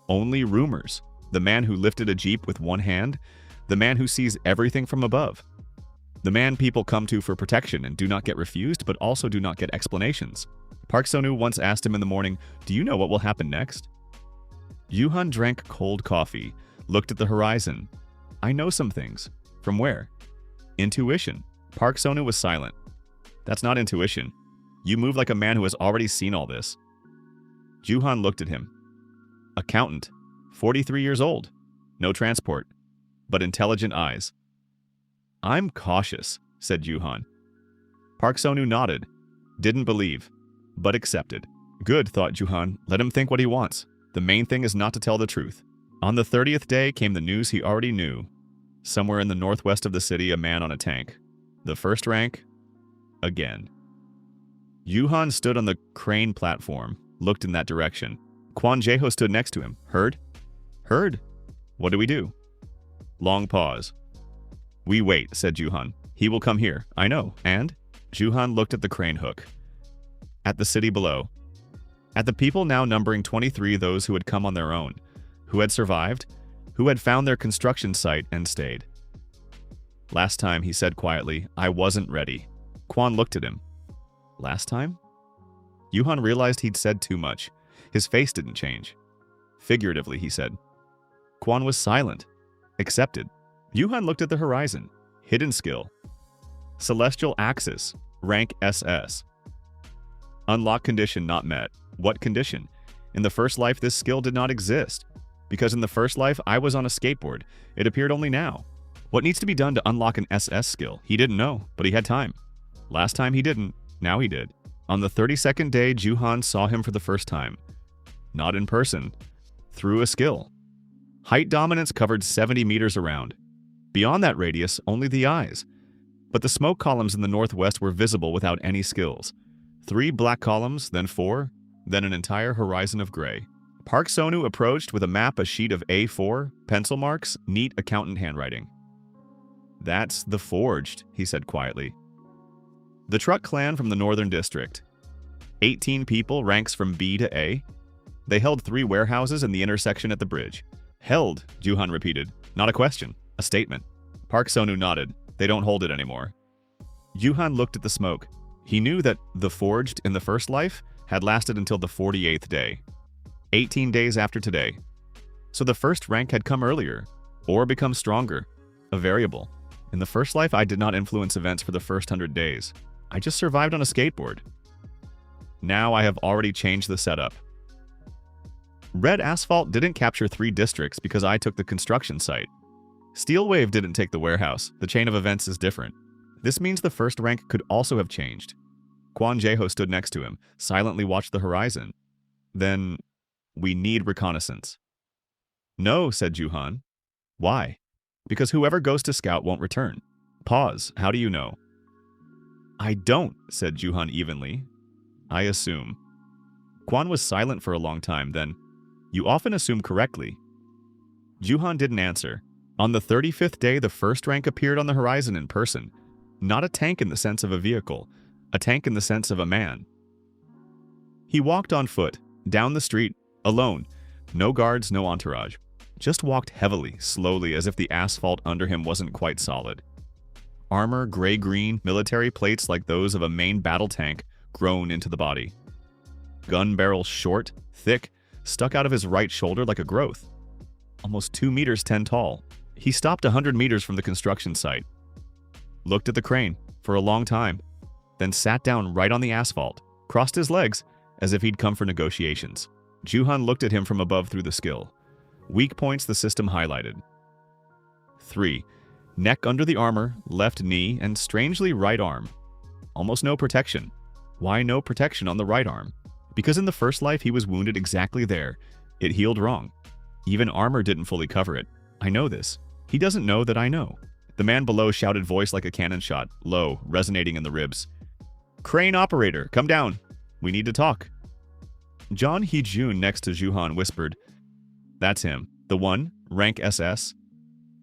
Only rumors. The man who lifted a Jeep with one hand. The man who sees everything from above. The man people come to for protection and do not get refused, but also do not get explanations. Park Seo-nu once asked him in the morning, "Do you know what will happen next?" Yoo-han drank cold coffee, looked at the horizon. "I know some things." "From where?" "Intuition." Park Seo-nu was silent. "That's not intuition. You move like a man who has already seen all this." Yoo-han looked at him. "Accountant, 43 years old, no transport, but intelligent eyes." "I'm cautious," said Yoo-han. Park Seo-nu nodded, didn't believe, but accepted. Good, thought Yoo-han, let him think what he wants. The main thing is not to tell the truth. On the 30th day came the news he already knew. Somewhere in the northwest of the city, a man on a tank. The first rank, again. Yoo-han stood on the crane platform, looked in that direction. Quan Jo stood next to him. "Heard?" "Heard. What do we do?" Long pause. "We wait," said Yoo-han. "He will come here." "I know. And?" Yoo-han looked at the crane hook. At the city below. At the people now numbering 23, those who had come on their own, who had survived, who had found their construction site and stayed. "Last time," he said quietly, "I wasn't ready." Quan looked at him. "Last time?" Yoo-han realized he'd said too much. His face didn't change. "Figuratively," he said. Quan was silent. Accepted. Yoo-han looked at the horizon. Hidden skill. Celestial axis. Rank SS. Unlock condition not met. What condition? In the first life, this skill did not exist. Because in the first life, I was on a skateboard. It appeared only now. What needs to be done to unlock an SS skill? He didn't know, but he had time. Last time he didn't. Now he did. On the 32nd day, Yoo-han saw him for the first time. Not in person. Through a skill. Height dominance covered 70 meters around. Beyond that radius, only the eyes. But the smoke columns in the northwest were visible without any skills. 3 black columns, then 4, then an entire horizon of gray. Park Seo-nu approached with a map, a sheet of A4, pencil marks, neat accountant handwriting. "That's the Forged," he said quietly. The truck clan from the northern district. 18 people, ranks from B to A. They held 3 warehouses in the intersection at the bridge. "Held," Yoo-han repeated. "Not a question, a statement." Park Seo-nu nodded. "They don't hold it anymore." Yoo-han looked at the smoke. He knew that the Forged in the first life had lasted until the 48th day. 18 days after today. So the first rank had come earlier, or become stronger. A variable. In the first life, I did not influence events for the first 100 days. I just survived on a skateboard. Now I have already changed the setup. Red Asphalt didn't capture 3 districts because I took the construction site. Steel Wave didn't take the warehouse. The chain of events is different. This means the first rank could also have changed. Quan Jo stood next to him, silently watched the horizon. Then, we need reconnaissance. "No," said Yoo-han. "Why?" "Because whoever goes to scout won't return." Pause. "How do you know?" "I don't," said Yoo-han evenly. "I assume." Quan was silent for a long time, then, "You often assume correctly." Yoo-han didn't answer. On the 35th day, the first rank appeared on the horizon in person. Not a tank in the sense of a vehicle, a tank in the sense of a man. He walked on foot, down the street, alone. No guards, no entourage. Just walked heavily, slowly, as if the asphalt under him wasn't quite solid. Armor, gray-green, military plates like those of a main battle tank grown into the body. Gun barrel short, thick, stuck out of his right shoulder like a growth. Almost 2 meters 10 tall. He stopped 100 meters from the construction site. Looked at the crane for a long time, then sat down right on the asphalt, crossed his legs as if he'd come for negotiations. Yoo-han looked at him from above through the skill. Weak points the system highlighted. 3. Neck under the armor, left knee, and strangely right arm. Almost no protection. Why no protection on the right arm? Because in the first life he was wounded exactly there. It healed wrong. Even armor didn't fully cover it. I know this. He doesn't know that I know. The man below shouted, voice like a cannon shot, low, resonating in the ribs. "Crane operator, come down. We need to talk." John Hee-jun next to Yoo-han whispered, "That's him. The one, rank SS.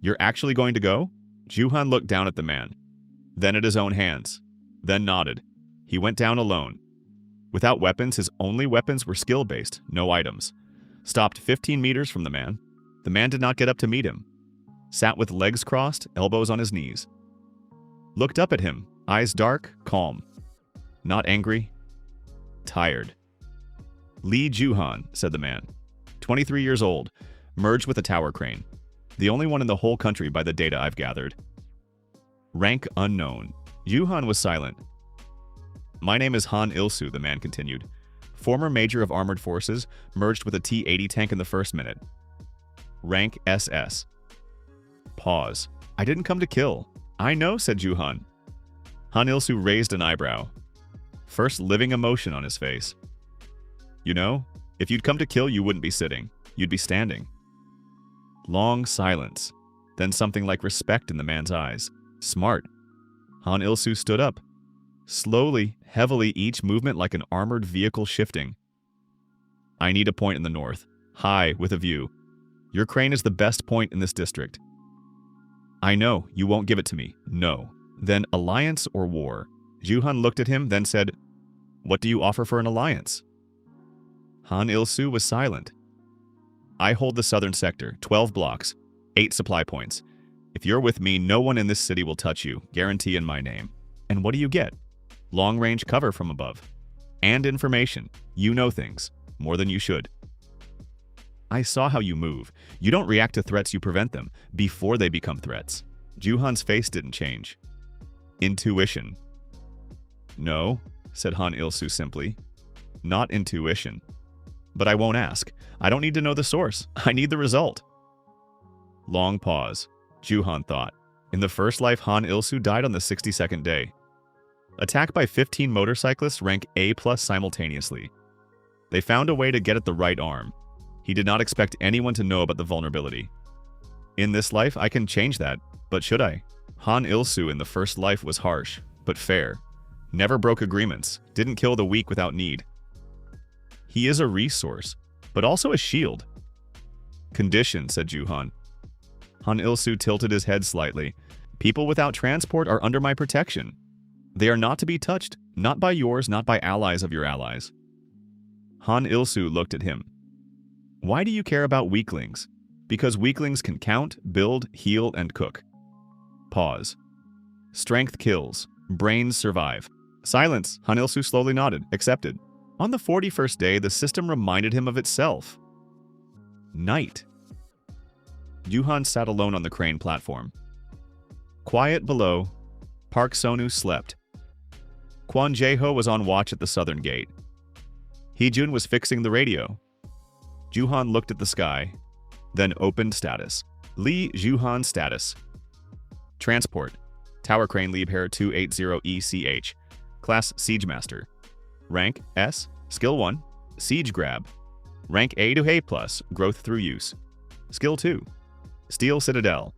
You're actually going to go?" Yoo-han looked down at the man, then at his own hands, then nodded. He went down alone. Without weapons, his only weapons were skill-based, no items. Stopped 15 meters from the man. The man did not get up to meet him. Sat with legs crossed, elbows on his knees. looked up at him, eyes dark, calm. Not angry, tired. Lee Ju-han, said the man. 23 years old, merged with a tower crane. The only one in the whole country by the data I've gathered. Rank unknown. Ju-han was silent. My name is Han Ilsu, the man continued. Former major of armored forces, merged with a T-80 tank in the first minute. Rank SS. Pause. I didn't come to kill. I know, said Ju-han. Han Ilsu raised an eyebrow. First living emotion on his face. You know, if you'd come to kill, you wouldn't be sitting. You'd be standing. Long silence. Then something like respect in the man's eyes. Smart. Han Ilsu stood up. Slowly, heavily, each movement like an armored vehicle shifting. I need a point in the north. High, with a view. Your crane is the best point in this district. I know, you won't give it to me. No. Then alliance or war? Ju-han looked at him, then said, What do you offer for an alliance? Han Ilsu was silent. I hold the southern sector, 12 blocks, 8 supply points. If you're with me, no one in this city will touch you, guarantee in my name. And what do you get? Long-range cover from above. And information. You know things. More than you should. I saw how you move. You don't react to threats, you prevent them, before they become threats. Ju-han's face didn't change. Intuition. No, said Han Ilsu simply. Not intuition. But I won't ask. I don't need to know the source. I need the result. Long pause. Ju-han thought. In the first life, Han Ilsu died on the 62nd day. Attacked by 15 motorcyclists rank A+ simultaneously. They found a way to get at the right arm. He did not expect anyone to know about the vulnerability. In this life, I can change that, but should I? Han Ilsu in the first life was harsh, but fair. Never broke agreements, didn't kill the weak without need. He is a resource, but also a shield. Condition, said Ju-han. Han Ilsu tilted his head slightly. People without transport are under my protection. They are not to be touched, not by yours, not by allies of your allies. Han Ilsu looked at him. Why do you care about weaklings? Because weaklings can count, build, heal, and cook. Pause. Strength kills. Brains survive. Silence. Han Ilsu slowly nodded. Accepted. On the 41st day, the system reminded him of itself. Night. Ju-han sat alone on the crane platform. Quiet below, Park Sonu slept. Quan Jo was on watch at the southern gate. Hee-jun was fixing the radio. Ju-han looked at the sky, then opened status. Lee Ju-han status. Transport. Tower crane Liebherr 280ECH. Class Siege Master. Rank S. Skill 1. Siege Grab. Rank A to A+. Growth through use. Skill 2. Steel Citadel.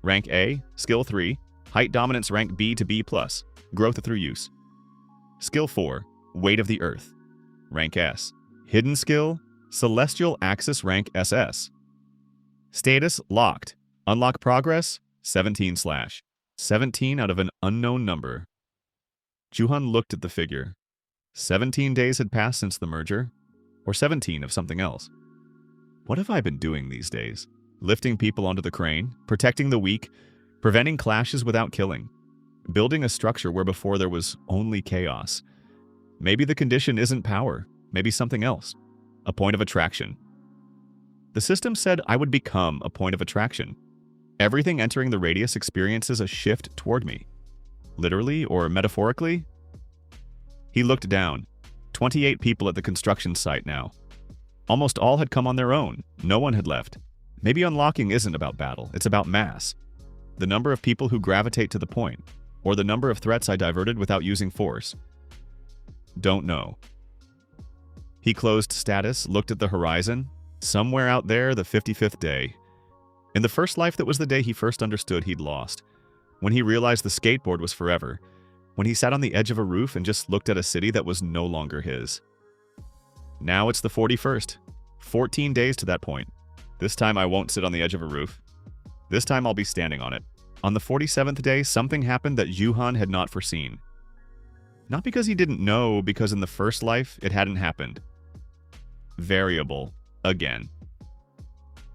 Rank A. Skill 3. Height Dominance rank B to B+. Growth through use. Skill 4. Weight of the Earth. Rank S. Hidden Skill. Celestial Axis rank SS. Status locked. Unlock progress 17/. 17 out of an unknown number. Ju-han looked at the figure. 17 days had passed since the merger, or 17 of something else. What have I been doing these days? Lifting people onto the crane, protecting the weak, preventing clashes without killing, building a structure where before there was only chaos. Maybe the condition isn't power, maybe something else. A point of attraction. The system said I would become a point of attraction. Everything entering the radius experiences a shift toward me. Literally or metaphorically? He looked down. 28 people at the construction site now. Almost all had come on their own. No one had left. Maybe unlocking isn't about battle, it's about mass. The number of people who gravitate to the point, or the number of threats I diverted without using force. Don't know. He closed status, looked at the horizon. Somewhere out there, the 55th day. In the first life, that was the day he first understood he'd lost. When he realized the skateboard was forever. When he sat on the edge of a roof and just looked at a city that was no longer his. Now it's the 41st. 14 days to that point. This time I won't sit on the edge of a roof. This time I'll be standing on it. On the 47th day, something happened that Ju-han had not foreseen. Not because he didn't know, because in the first life, it hadn't happened. Variable. Again.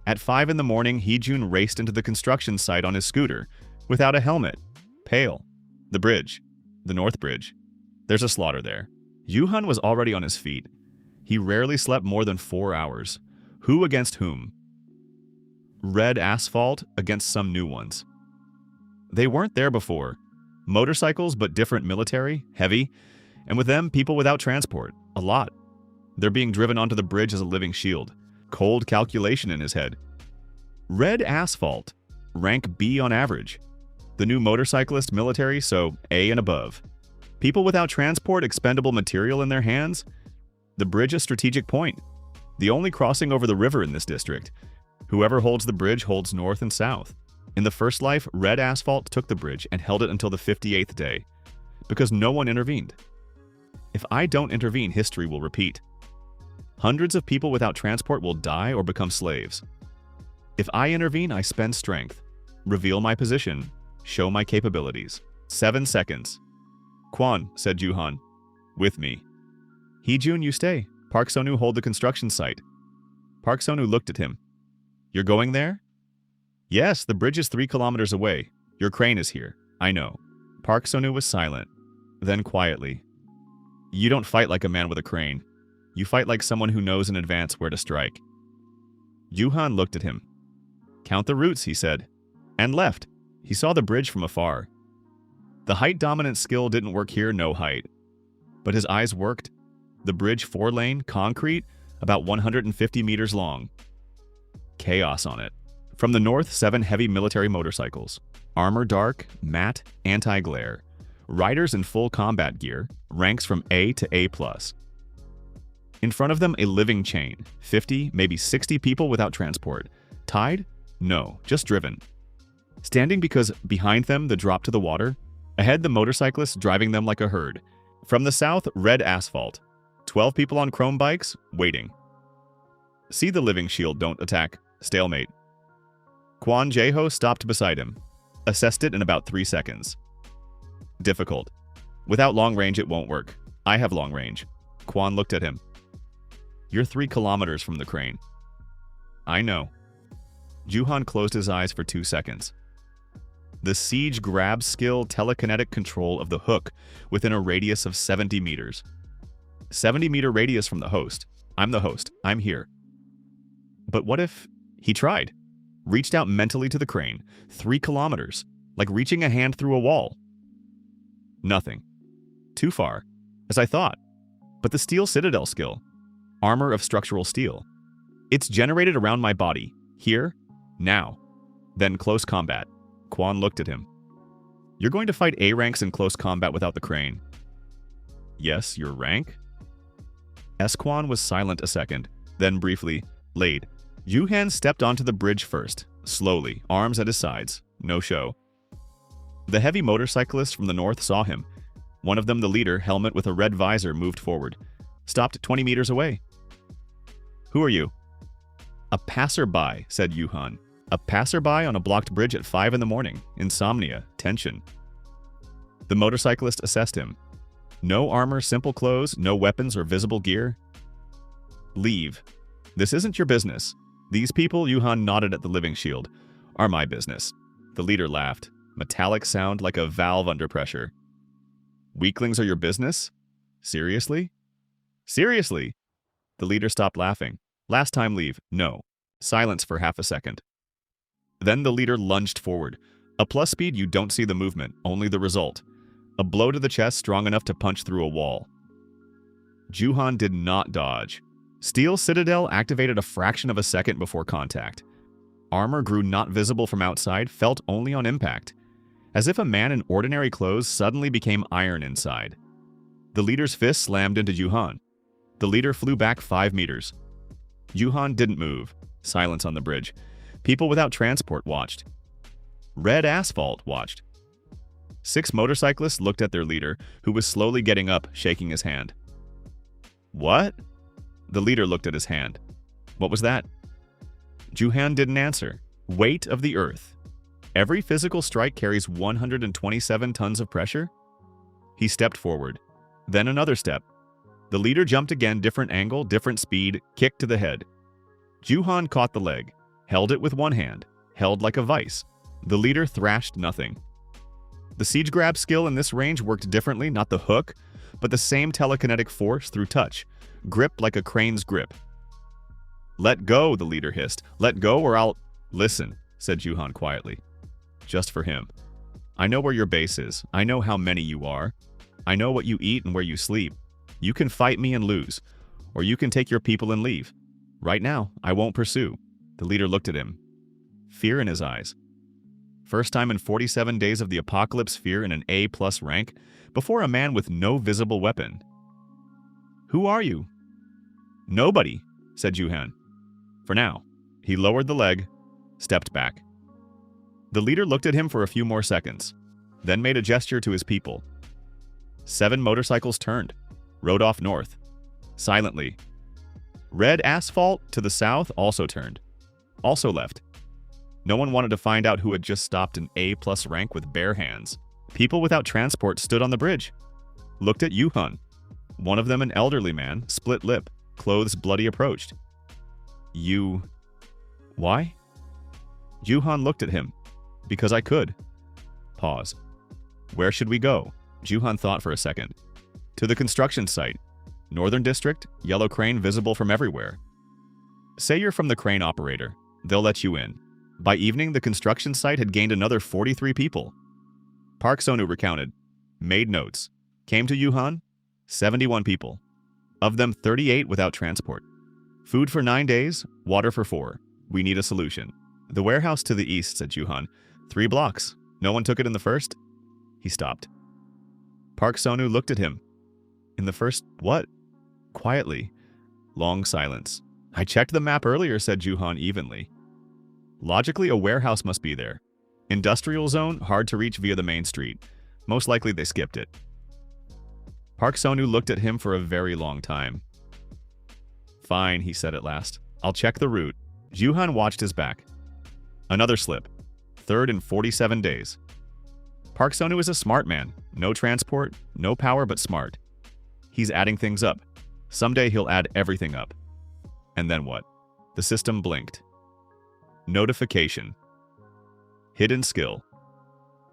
At 5 in the morning, Hee-jun raced into the construction site on his scooter, without a helmet, pale. The bridge. The North Bridge. There's a slaughter there. Yuhan was already on his feet. He rarely slept more than 4 hours. Who against whom? Red asphalt against some new ones. They weren't there before. Motorcycles, but different military, heavy, and with them, people without transport. A lot. They're being driven onto the bridge as a living shield. Cold calculation in his head. Red asphalt. Rank B on average. The new motorcyclist military, so A and above. People without transport, expendable material in their hands. The bridge a strategic point. The only crossing over the river in this district. Whoever holds the bridge holds north and south. In the first life, red asphalt took the bridge and held it until the 58th day. Because no one intervened. If I don't intervene, history will repeat. Hundreds of people without transport will die or become slaves. If I intervene, I spend strength. Reveal my position. Show my capabilities. 7 seconds. Quan, said Juhan. With me. Heejun, you stay. Park Sonu hold the construction site. Park Sonu looked at him. You're going there? Yes, the bridge is 3 kilometers away. Your crane is here. I know. Park Sonu was silent. Then quietly. You don't fight like a man with a crane. You fight like someone who knows in advance where to strike. Juhan looked at him. Count the routes, he said. And left. He saw the bridge from afar. The height-dominant skill didn't work here, no height. But his eyes worked. The bridge 4-lane, concrete, about 150 meters long. Chaos on it. From the north, 7 heavy military motorcycles. Armor dark, matte, anti-glare. Riders in full combat gear, ranks from A to A+. In front of them, a living chain. 50, maybe 60 people without transport. Tied? No, just driven. Standing because behind them, the drop to the water. Ahead, the motorcyclists driving them like a herd. From the south, red asphalt. 12 people on chrome bikes, waiting. See the living shield, don't attack. Stalemate. Quan Jo stopped beside him. Assessed it in about 3 seconds. Difficult. Without long range, it won't work. I have long range. Quan looked at him. You're 3 kilometers from the crane. I know. Juhan closed his eyes for 2 seconds. The siege grab skill telekinetic control of the hook within a radius of 70 meters. 70-meter radius from the host. I'm the host. I'm here. But what if he tried? Reached out mentally to the crane. 3 kilometers. Like reaching a hand through a wall. Nothing. Too far. As I thought. But the steel citadel skill. Armor of structural steel. It's generated around my body. Here. Now. Then close combat. Quan looked at him. You're going to fight A ranks in close combat without the crane. Yes, your rank? Quan was silent a second, then briefly, laid. Juhan stepped onto the bridge first, slowly, arms at his sides, no show. The heavy motorcyclists from the north saw him. One of them, the leader, helmet with a red visor, moved forward. Stopped 20 meters away. Who are you? A passerby, said Juhan. A passerby on a blocked bridge at 5 in the morning. Insomnia. Tension. The motorcyclist assessed him. No armor, simple clothes, no weapons or visible gear. Leave. This isn't your business. These people, Juhan nodded at the living shield, are my business. The leader laughed. Metallic sound like a valve under pressure. Weaklings are your business? Seriously? Seriously? The leader stopped laughing. Last time leave. No. Silence for half a second. Then the leader lunged forward. A plus speed, you don't see the movement, only the result. A blow to the chest strong enough to punch through a wall. Juhan did not dodge. Steel Citadel activated a fraction of a second before contact. Armor grew not visible from outside, felt only on impact. As if a man in ordinary clothes suddenly became iron inside. The leader's fist slammed into Juhan. The leader flew back 5 meters. Juhan didn't move. Silence on the bridge. People without transport watched. Red asphalt watched. 6 motorcyclists looked at their leader, who was slowly getting up, shaking his hand. What? The leader looked at his hand. What was that? Juhan didn't answer. Weight of the earth. Every physical strike carries 127 tons of pressure? He stepped forward. Then another step. The leader jumped again, different angle, different speed, kicked to the head. Juhan caught the leg, held it with one hand, held like a vice. The leader thrashed nothing. The siege grab skill in this range worked differently, not the hook, but the same telekinetic force through touch. Grip like a crane's grip. "Let go," the leader hissed. "Let go or I'll—" "Listen," said Juhan quietly. Just for him. "I know where your base is. I know how many you are. I know what you eat and where you sleep. You can fight me and lose, or you can take your people and leave. Right now, I won't pursue." The leader looked at him. Fear in his eyes. First time in 47 days of the apocalypse, fear in an A+ rank, before a man with no visible weapon. "Who are you?" "Nobody," said Juhan. "For now." He lowered the leg, stepped back. The leader looked at him for a few more seconds, then made a gesture to his people. 7 motorcycles turned, rode off north, silently. Red asphalt to the south also turned, also left. No one wanted to find out who had just stopped an A+ rank with bare hands. People without transport stood on the bridge, looked at Juhan. One of them, an elderly man, split lip, clothes bloody, approached. "You... why?" Juhan looked at him. "Because I could." Pause. "Where should we go?" Juhan thought for a second. "To the construction site. Northern District, yellow crane visible from everywhere. Say you're from the crane operator. They'll let you in." By evening, the construction site had gained another 43 people. Park Sonu recounted, made notes, came to Juhan, 71 people. Of them, 38 without transport. Food for 9 days, water for 4. We need a solution. "The warehouse to the east," said Juhan. 3 blocks. No one took it in the first?" He stopped. Park Sonu looked at him. "In the first what?" Quietly. Long silence. "I checked the map earlier," said Juhan evenly. "Logically, a warehouse must be there. Industrial zone, hard to reach via the main street. Most likely they skipped it." Park Sonu looked at him for a very long time. "Fine," he said at last. "I'll check the route." Juhan watched his back. Another slip. 3rd in 47 days. Park Sonu is a smart man. No transport, no power, but smart. He's adding things up. Someday he'll add everything up. And then what? The system blinked. Notification. Hidden skill.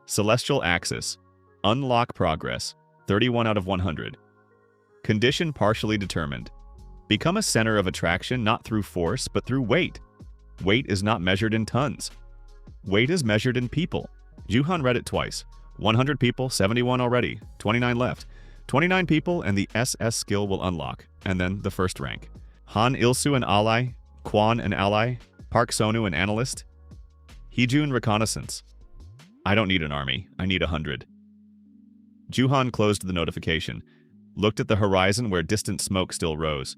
Celestial axis. Unlock progress. 31 out of 100. Condition partially determined. Become a center of attraction not through force, but through weight. Weight is not measured in tons. Weight is measured in people. Juhan read it twice. 100 people, 71 already, 29 left. 29 people and the SS skill will unlock, and then the first rank. Han Ilsu an ally, Quan an ally, Park Sonu an analyst. Heejun reconnaissance. I don't need an army, I need 100. Juhan closed the notification, looked at the horizon where distant smoke still rose.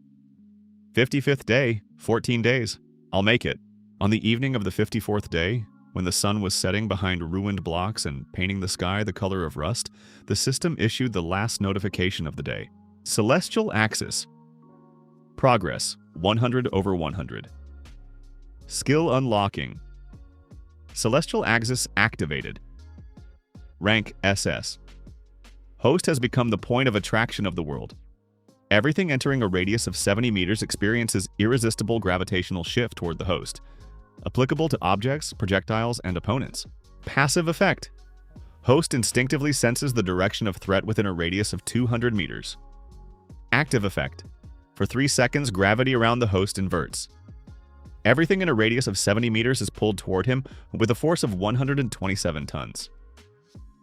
55th day, 14 days. I'll make it. On the evening of the 54th day, when the sun was setting behind ruined blocks and painting the sky the color of rust, the system issued the last notification of the day. Celestial axis. Progress, 100 over 100. Skill unlocking. Celestial axis activated. Rank SS. Host has become the point of attraction of the world. Everything entering a radius of 70 meters experiences irresistible gravitational shift toward the host. Applicable to objects, projectiles, and opponents. Passive effect. Host instinctively senses the direction of threat within a radius of 200 meters. Active effect. For 3 seconds, gravity around the host inverts. Everything in a radius of 70 meters is pulled toward him with a force of 127 tons.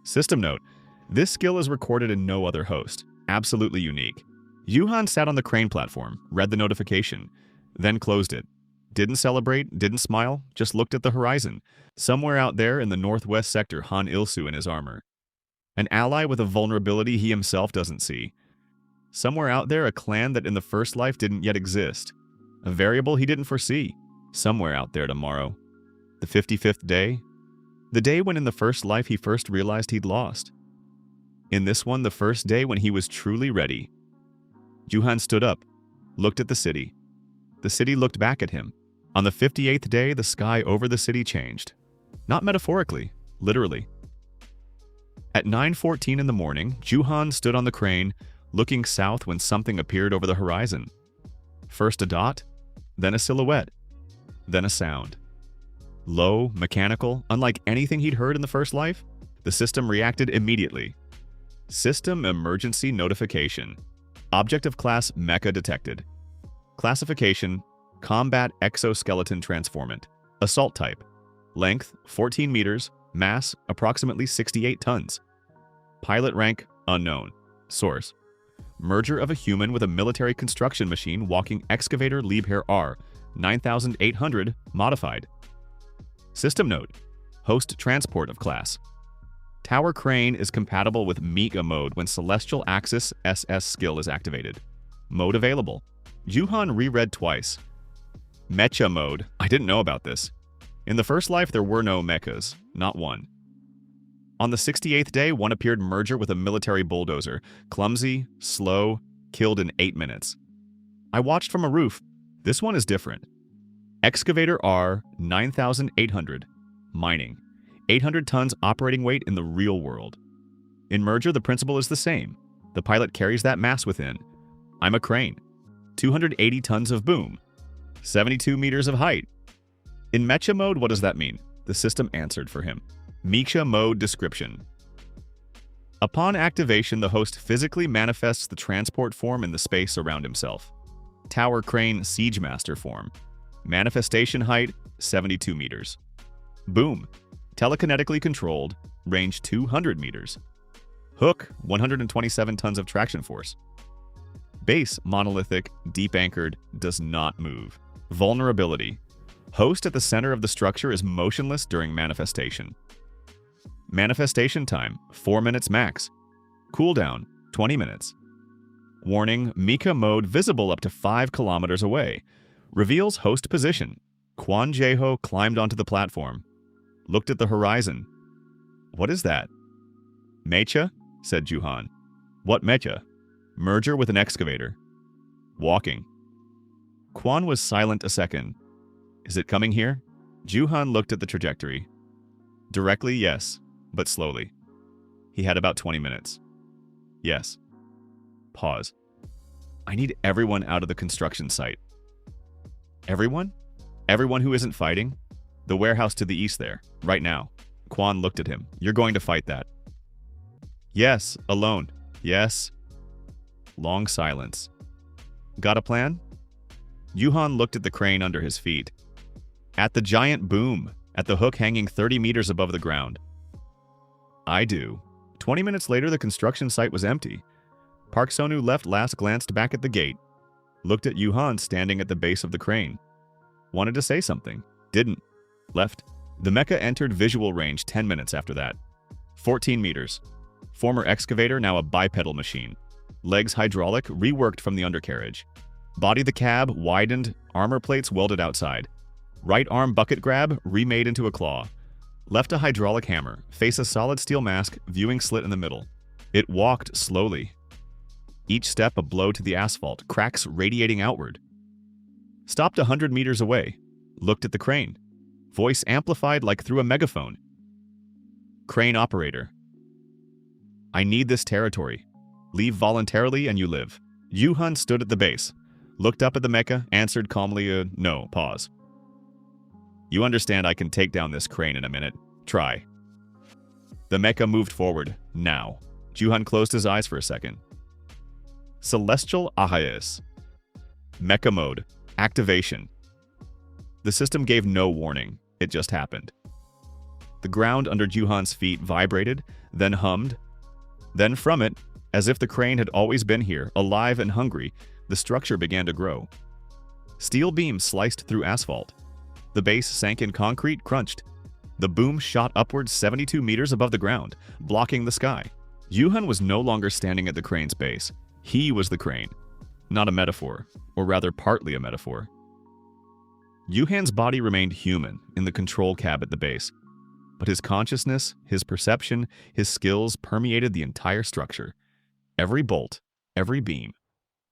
System note. This skill is recorded in no other host. Absolutely unique. Juhan sat on the crane platform, read the notification, then closed it. Didn't celebrate, didn't smile, just looked at the horizon. Somewhere out there in the northwest sector, Han Ilsu in his armor. An ally with a vulnerability he himself doesn't see. Somewhere out there, a clan that in the first life didn't yet exist. A variable he didn't foresee. Somewhere out there tomorrow. The 55th day. The day when in the first life he first realized he'd lost. In this one, the first day when he was truly ready. Juhan stood up, looked at the city. The city looked back at him. On the 58th day, the sky over the city changed. Not metaphorically, literally. At 9:14 in the morning, Juhan stood on the crane, looking south when something appeared over the horizon. First a dot, then a silhouette, then a sound. Low, mechanical, unlike anything he'd heard in the first life. The system reacted immediately. System emergency notification. Object of class Mecha detected. Classification: combat exoskeleton transformant. Assault type: length 14 meters, mass approximately 68 tons. Pilot rank unknown. Source: merger of a human with a military construction machine walking excavator Liebherr R 9800 modified. System note: host transport of class. Tower crane is compatible with Mecha mode when Celestial Axis SS skill is activated. Mode available. Juhan reread twice. Mecha mode. I didn't know about this. In the first life, there were no mechas. Not one. On the 68th day, one appeared merger with a military bulldozer. Clumsy, slow, killed in 8 minutes. I watched from a roof. This one is different. Excavator R 9800. Mining. 800 tons operating weight in the real world. In merger, the principle is the same. The pilot carries that mass within. I'm a crane. 280 tons of boom. 72 meters of height. In Mecha mode, what does that mean? The system answered for him. Mecha mode description. Upon activation, the host physically manifests the transport form in the space around himself. Tower crane siege master form. Manifestation height 72 meters. Boom. Telekinetically controlled, range 200 meters. Hook 127 tons of traction force. Base monolithic, deep anchored, does not move. Vulnerability. Host at the center of the structure is motionless during manifestation. Manifestation time 4 minutes max. Cooldown 20 minutes. Warning: Mecha mode visible up to 5 kilometers away. Reveals host position. Quan Jo climbed onto the platform. Looked at the horizon. What is that? Mecha? Said Juhan. What Mecha? Merger with an excavator. Walking. Quan was silent a second. Is it coming here? Juhan looked at the trajectory. Directly, yes, but slowly. He had about 20 minutes. Yes. Pause. I need everyone out of the construction site. Everyone? Everyone who isn't fighting? The warehouse to the east there, right now. Quan looked at him. You're going to fight that. Yes, alone. Yes. Long silence. Got a plan? Juhan looked at the crane under his feet. At the giant boom, at the hook hanging 30 meters above the ground. I do. 20 minutes later, the construction site was empty. Park Sonu left last glanced back at the gate. Looked at Juhan standing at the base of the crane. Wanted to say something. Didn't. Left. The Mecha entered visual range 10 minutes after that. 14 meters. Former excavator, now a bipedal machine. Legs hydraulic, reworked from the undercarriage. Body the cab, widened, armor plates welded outside. Right arm bucket grab, remade into a claw. Left a hydraulic hammer, face a solid steel mask, viewing slit in the middle. It walked slowly. Each step a blow to the asphalt, cracks radiating outward. Stopped 100 meters away. Looked at the crane. Voice amplified like through a megaphone. Crane operator. I need this territory. Leave voluntarily and you live. Juhan stood at the base. Looked up at the Mecha, answered calmly, no, pause. You understand I can take down this crane in a minute. Try. The Mecha moved forward, now. Juhan closed his eyes for a second. Celestial Axis. Mecha mode. Activation. The system gave no warning. It just happened. The ground under Juhan's feet vibrated, then hummed. Then from it, as if the crane had always been here, alive and hungry, the structure began to grow. Steel beams sliced through asphalt. The base sank in concrete, crunched. The boom shot upwards 72 meters above the ground, blocking the sky. Juhan was no longer standing at the crane's base. He was the crane. Not a metaphor, or rather partly a metaphor. Juhan's body remained human in the control cab at the base, but his consciousness, his perception, his skills permeated the entire structure. Every bolt, every beam.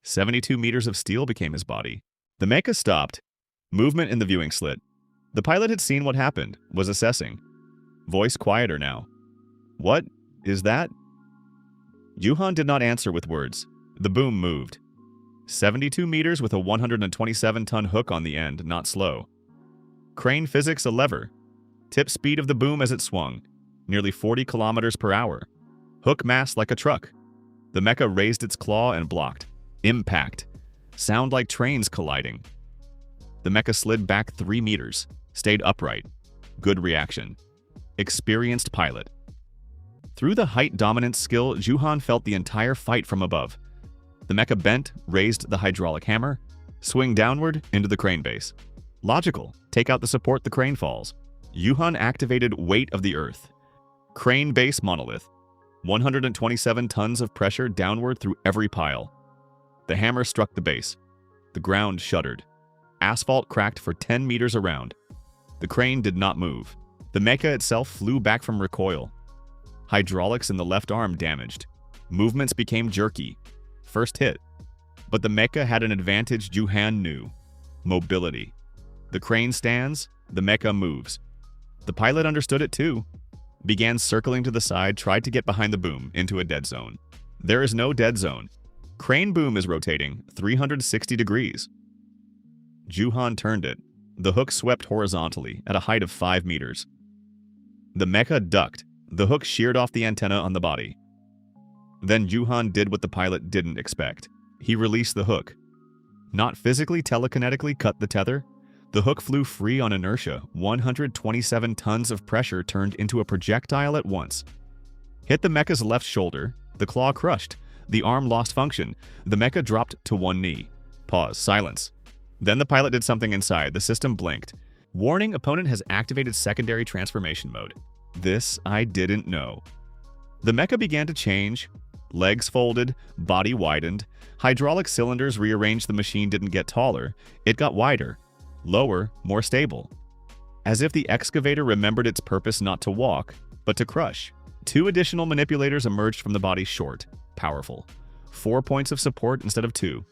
72 meters of steel became his body. The Mecha stopped. Movement in the viewing slit. The pilot had seen what happened, was assessing. Voice quieter now. What is that? Juhan did not answer with words. The boom moved. 72 meters with a 127-ton hook on the end, not slow. Crane physics a lever. Tip speed of the boom as it swung. nearly 40 kilometers per hour. Hook mass like a truck. The mecha raised its claw and blocked. Impact. Sound like trains colliding. The mecha slid back 3 meters, stayed upright. Good reaction. Experienced pilot. Through the height dominance skill, Juhan felt the entire fight from above. The mecha bent, raised the hydraulic hammer, swing downward into the crane base. Logical. Take out the support, the crane falls. Juhan activated weight of the earth. Crane base monolith. 127 tons of pressure downward through every pile. The hammer struck the base. The ground shuddered. Asphalt cracked for 10 meters around. The crane did not move. The mecha itself flew back from recoil. Hydraulics in the left arm damaged. Movements became jerky. First hit. But the mecha had an advantage Juhan knew. Mobility. The crane stands, the mecha moves. The pilot understood it too. Began circling to the side, tried to get behind the boom into a dead zone. There is no dead zone. Crane boom is rotating 360 degrees. Juhan turned it. The hook swept horizontally at a height of 5 meters. The mecha ducked. The hook sheared off the antenna on the body. Then Juhan did what the pilot didn't expect. He released the hook. Not physically, telekinetically cut the tether. The hook flew free on inertia. 127 tons of pressure turned into a projectile at once. Hit the mecha's left shoulder. The claw crushed. The arm lost function. The mecha dropped to one knee. Pause. Silence. Then the pilot did something inside. The system blinked. Warning, opponent has activated secondary transformation mode. This I didn't know. The mecha began to change. Legs folded, body widened. Hydraulic cylinders rearranged. The machine didn't get taller. It got wider. Lower, more stable. As if the excavator remembered its purpose not to walk, but to crush. 2 additional manipulators emerged from the body, short, powerful. 4 points of support instead of 2.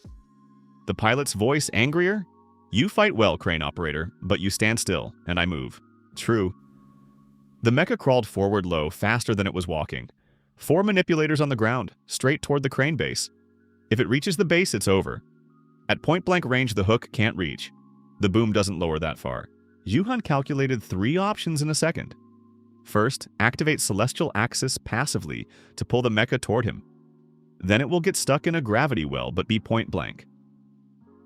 The pilot's voice angrier? You fight well, crane operator, but you stand still, and I move. True. The mecha crawled forward low, faster than it was walking. 4 manipulators on the ground, straight toward the crane base. If it reaches the base, it's over. At point-blank range, the hook can't reach. The boom doesn't lower that far. Juhan calculated 3 options in a second. First, activate Celestial Axis passively to pull the mecha toward him. Then it will get stuck in a gravity well but be point-blank.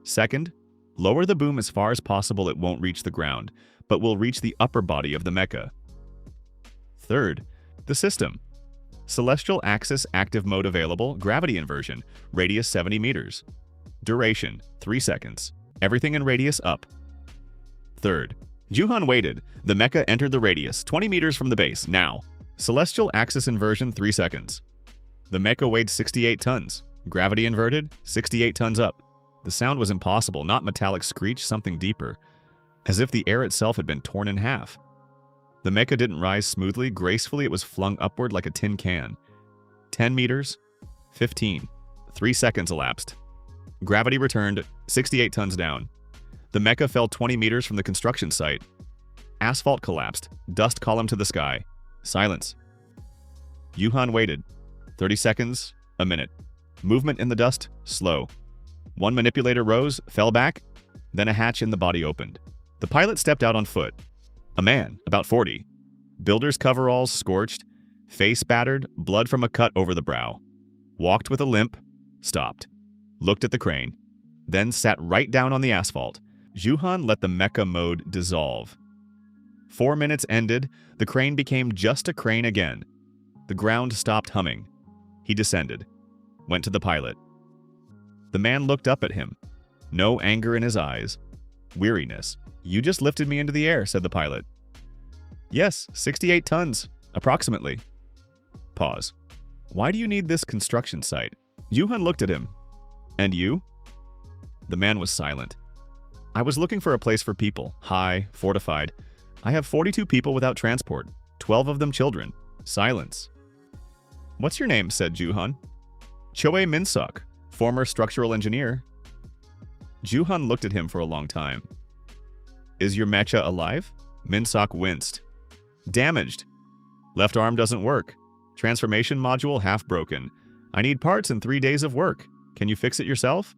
Second, lower the boom as far as possible. It won't reach the ground, but will reach the upper body of the mecha. Third, the system. Celestial Axis active mode available, gravity inversion, radius 70 meters. Duration, 3 seconds. Everything in radius up. Third, Juhan waited. The mecha entered the radius, 20 meters from the base, now. Celestial Axis inversion, 3 seconds. The mecha weighed 68 tons. Gravity inverted, 68 tons up. The sound was impossible, not metallic screech, something deeper. As if the air itself had been torn in half. The mecha didn't rise smoothly, gracefully it was flung upward like a tin can. 10 meters, 15. 3 seconds elapsed. Gravity returned, 68 tons down. The mecha fell 20 meters from the construction site. Asphalt collapsed, dust column to the sky. Silence. Juhan waited. 30 seconds, a minute. Movement in the dust, slow. 1 manipulator rose, fell back, then a hatch in the body opened. The pilot stepped out on foot. A man, about 40. Builder's coveralls scorched, face battered, blood from a cut over the brow. Walked with a limp, stopped. Looked at the crane, then sat right down on the asphalt. Juhan let the mecha mode dissolve. 4 minutes ended, the crane became just a crane again. The ground stopped humming. He descended, went to the pilot. The man looked up at him. No anger in his eyes. Weariness. You just lifted me into the air, said the pilot. Yes, 68 tons, approximately. Pause. Why do you need this construction site? Juhan looked at him. And you? The man was silent. I was looking for a place for people, high, fortified. I have 42 people without transport, 12 of them children. Silence. What's your name? Said Juhan. Choe Min-sok, former structural engineer. Juhan looked at him for a long time. Is your Mecha alive? Min-sok winced. Damaged. Left arm doesn't work. Transformation module half broken. I need parts and 3 days of work. Can you fix it yourself?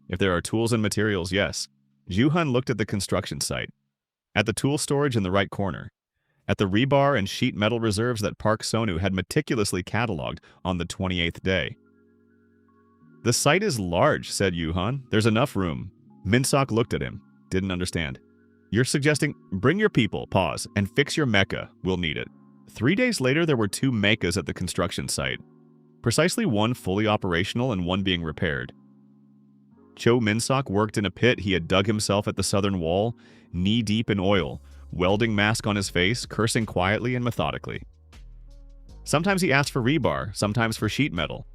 If there are tools and materials, yes. Juhan looked at the construction site. At the tool storage in the right corner. at the rebar and sheet metal reserves that Park Sonu had meticulously cataloged on the 28th day. "The site is large," said Yuhan. "There's enough room." Minsok looked at him, didn't understand. "You're suggesting, bring your people, pause, and fix your mecha. We'll need it." 3 days later, there were 2 Meccas at the construction site. Precisely one fully operational and one being repaired. Cho Minsok worked in a pit he had dug himself at the southern wall, knee-deep in oil, welding mask on his face, cursing quietly and methodically. Sometimes he asked for rebar, sometimes for sheet metal.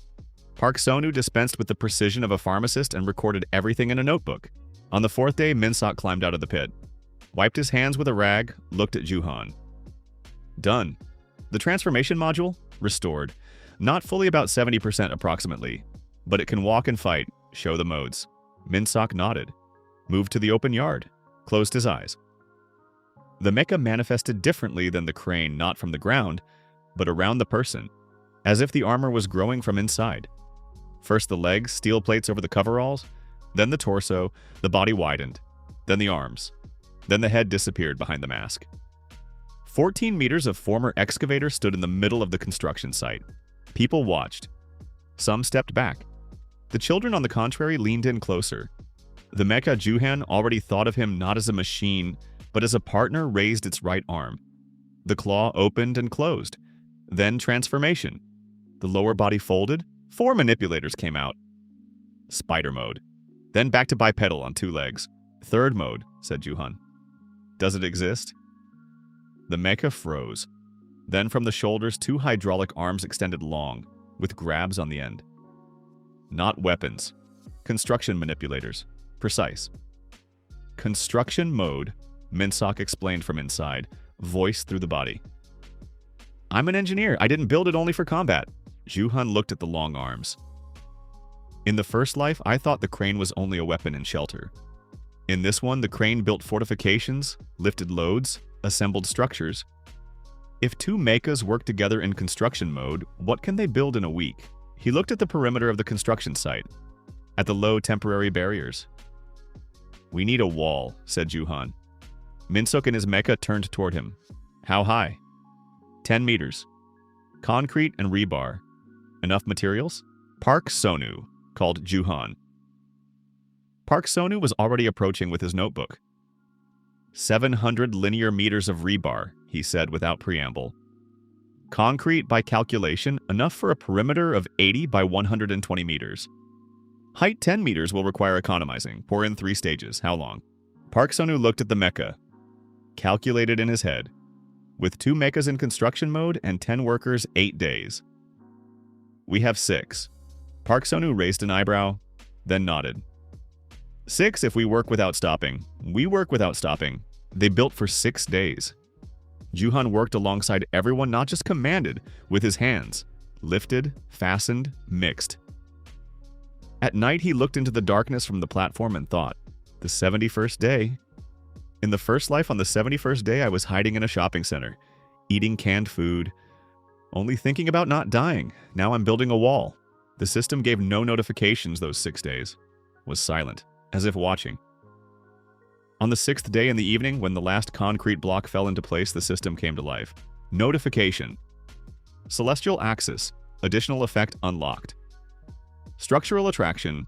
Park Sonu dispensed with the precision of a pharmacist and recorded everything in a notebook. On the 4th day, Minsok climbed out of the pit, wiped his hands with a rag, looked at Juhan. Done. The transformation module? Restored. Not fully, about 70% approximately. But it can walk and fight, show the modes. Minsok nodded, moved to the open yard, closed his eyes. The mecha manifested differently than the crane, not from the ground, but around the person, as if the armor was growing from inside. First the legs, steel plates over the coveralls, then the torso, the body widened, then the arms, then the head disappeared behind the mask. 14 meters of former excavator stood in the middle of the construction site. People watched. Some stepped back. The children, on the contrary, leaned in closer. The mecha Juhan already thought of him not as a machine, but as a partner, raised its right arm. The claw opened and closed. Then transformation. The lower body folded. 4 manipulators came out. Spider mode. Then back to bipedal on 2 legs. Third mode, said Juhan. Does it exist? The mecha froze. Then from the shoulders, 2 hydraulic arms extended long, with grabs on the end. Not weapons. Construction manipulators. Precise. Construction mode, Minsok explained from inside, voice through the body. "I'm an engineer. I didn't build it only for combat." Juhan looked at the long arms. "In the first life, I thought the crane was only a weapon and shelter. In this one, the crane built fortifications, lifted loads, assembled structures. If 2 mechas work together in construction mode, what can they build in a week?" He looked at the perimeter of the construction site, at the low temporary barriers. "We need a wall," said Juhan. Minsok and his mecha turned toward him. "How high?" 10 meters. Concrete and rebar. Enough materials? Park Sonu, called Juhan. Park Sonu was already approaching with his notebook. 700 linear meters of rebar, he said without preamble. Concrete, by calculation, enough for a perimeter of 80 by 120 meters. Height 10 meters will require economizing. Pour in 3 stages. How long? Park Sonu looked at the mecha. Calculated in his head. With 2 mechas in construction mode and 10 workers, 8 days. We have 6. Park Sonu raised an eyebrow, then nodded. 6 if we work without stopping. We work without stopping. They built for 6 days. Juhan worked alongside everyone, not just commanded, with his hands. Lifted, fastened, mixed. At night, he looked into the darkness from the platform and thought, the 71st day. In the first life, on the 71st day, I was hiding in a shopping center, eating canned food, only thinking about not dying. Now I'm building a wall. The system gave no notifications those 6 days. Was silent, as if watching. On the 6th day in the evening, when the last concrete block fell into place, the system came to life. Notification. Celestial axis. Additional effect unlocked. Structural attraction.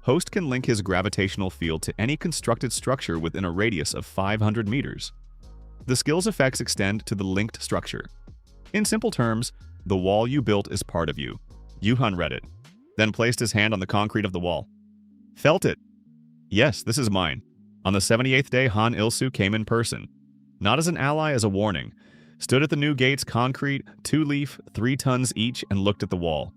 Host can link his gravitational field to any constructed structure within a radius of 500 meters. The skill's effects extend to the linked structure. In simple terms, the wall you built is part of you. Juhan read it, then placed his hand on the concrete of the wall. Felt it. Yes, this is mine. On the 78th day, Han Ilsu came in person. Not as an ally, as a warning. Stood at the new gates, concrete, 2-leaf, 3 tons each, and looked at the wall.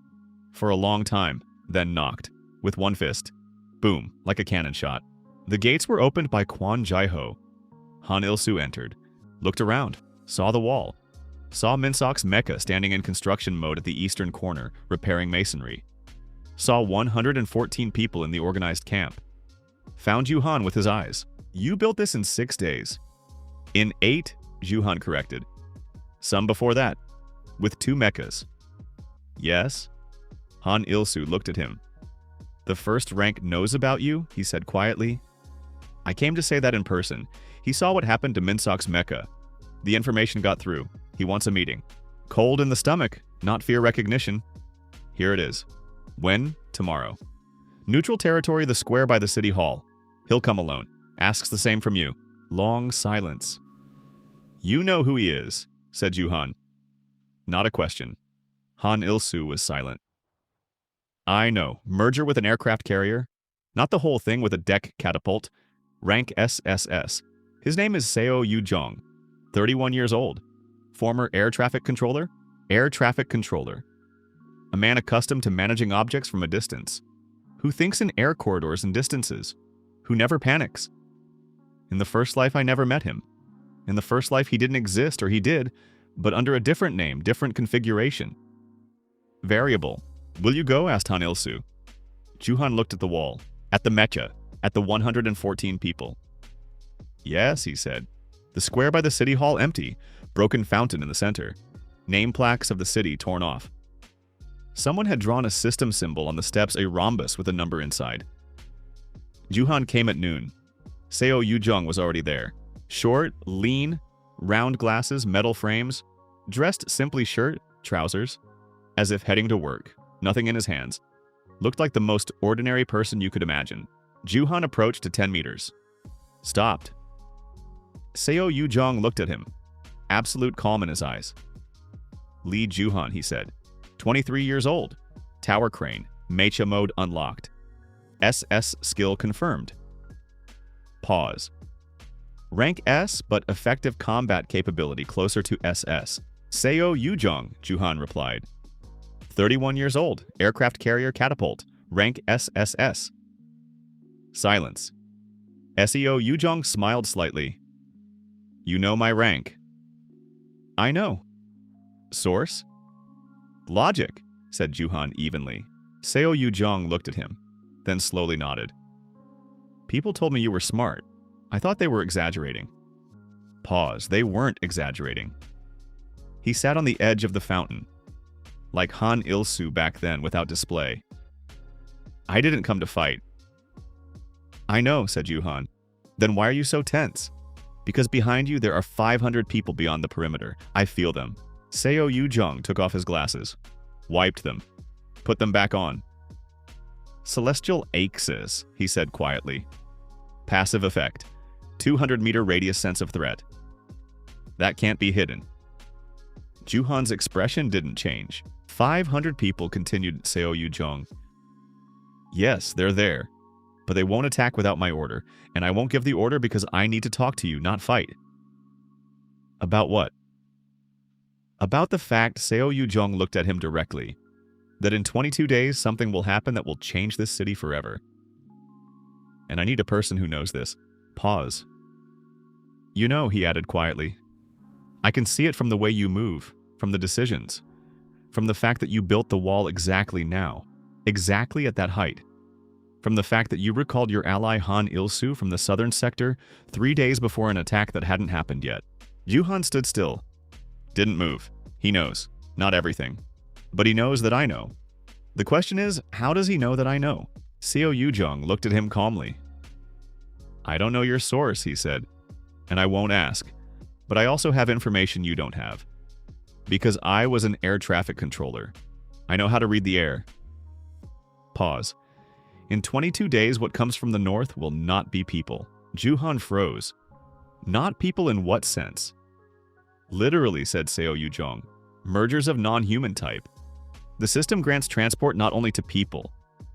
For a long time, then knocked. With one fist. Boom, like a cannon shot. The gates were opened by Quan Jo. Han Ilsu entered. Looked around. Saw the wall. Saw Minsok's mecha standing in construction mode at the eastern corner, repairing masonry. Saw 114 people in the organized camp. Found Juhan with his eyes. You built this in 6 days. In 8, Juhan corrected. Some before that. With 2 mechas. Yes? Han Ilsu looked at him. The first rank knows about you, he said quietly. I came to say that in person. He saw what happened to Minsok's mecha. The information got through. He wants a meeting. Cold in the stomach, not fear recognition. Here it is. When? Tomorrow. Neutral territory, the square by the city hall. He'll come alone. Asks the same from you. Long silence. You know who he is, said Ju-han. Not a question. Han Ilsu was silent. I know. Merger with an aircraft carrier? Not the whole thing with a deck catapult. Rank SSS. His name is Seo Yu Jong. 31 years old. Former air traffic controller? Air traffic controller. A man accustomed to managing objects from a distance. Who thinks in air corridors and distances. Who never panics. In the first life, I never met him. In the first life, he didn't exist, or he did, but under a different name, different configuration. Variable. Will you go? Asked Han Ilsu. Ju-han looked at the wall, at the Mecha, at the 114 people. Yes, he said. The square by the city hall empty, broken fountain in the center. Name plaques of the city torn off. Someone had drawn a system symbol on the steps, a rhombus with a number inside. Ju-han came at noon. Seo Yu Jong was already there. Short, lean, round glasses, metal frames, dressed simply shirt, trousers, as if heading to work, nothing in his hands. Looked like the most ordinary person you could imagine. Ju-han approached to 10 meters. Stopped. Seo Yu Jong looked at him. Absolute calm in his eyes. Lee Ju-han, he said. 23 years old. Tower crane. Mecha mode unlocked. SS skill confirmed. Pause. Rank S, but effective combat capability closer to SS. Seo Yu Jong, Ju-han replied. 31 years old. Aircraft carrier catapult. Rank SSS. Silence. Seo Yu Jong smiled slightly. You know my rank. I know. Source? Logic, said Ju-han evenly. Seo Yu Jong looked at him, then slowly nodded. People told me you were smart. I thought they were exaggerating. Pause. They weren't exaggerating. He sat on the edge of the fountain, like Han Ilsu back then without display. I didn't come to fight. I know, said Ju-han. Then why are you so tense? Because behind you there are 500 people beyond the perimeter. I feel them. Seo Yu Jong took off his glasses, wiped them, put them back on. Celestial axis, he said quietly. Passive effect. 200-meter radius sense of threat. That can't be hidden. Ju-han's expression didn't change. 500 people, continued Seo Yu Jong. Yes, they're there. But they won't attack without my order, and I won't give the order because I need to talk to you, not fight. About what? About the fact Seo Yu Jong looked at him directly. That in 22 days, something will happen that will change this city forever. And I need a person who knows this. Pause. You know, he added quietly, I can see it from the way you move, from the decisions, from the fact that you built the wall exactly now, exactly at that height, from the fact that you recalled your ally Han Ilsu from the southern sector 3 days before an attack that hadn't happened yet. Ju-han stood still. Didn't move. He knows. Not everything. But he knows that I know. The question is, how does he know that I know? Seo Yu Jong looked at him calmly. I don't know your source, he said, and I won't ask. But I also have information you don't have. Because I was an air traffic controller. I know how to read the air. Pause. In 22 days, what comes from the north will not be people. Ju-han froze. Not people in what sense? Literally, said Seo Yu Jong. Mergers of non-human type. The system grants transport not only to people.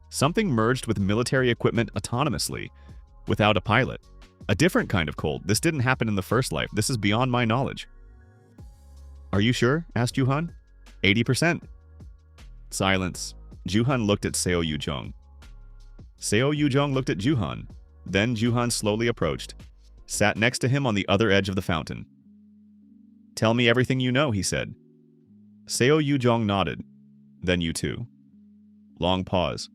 Something merged with military equipment autonomously, without a pilot. A different kind of cold. This didn't happen in the first life. This is beyond my knowledge. Are you sure? Asked Ju-han. 80%. Silence. Ju-han looked at Seo Yu Jong. Seo Yu Jong looked at Ju-han. Then Ju-han slowly approached, sat next to him on the other edge of the fountain. Tell me everything you know, he said. Seo Yu Jong nodded. Then you too. Long pause.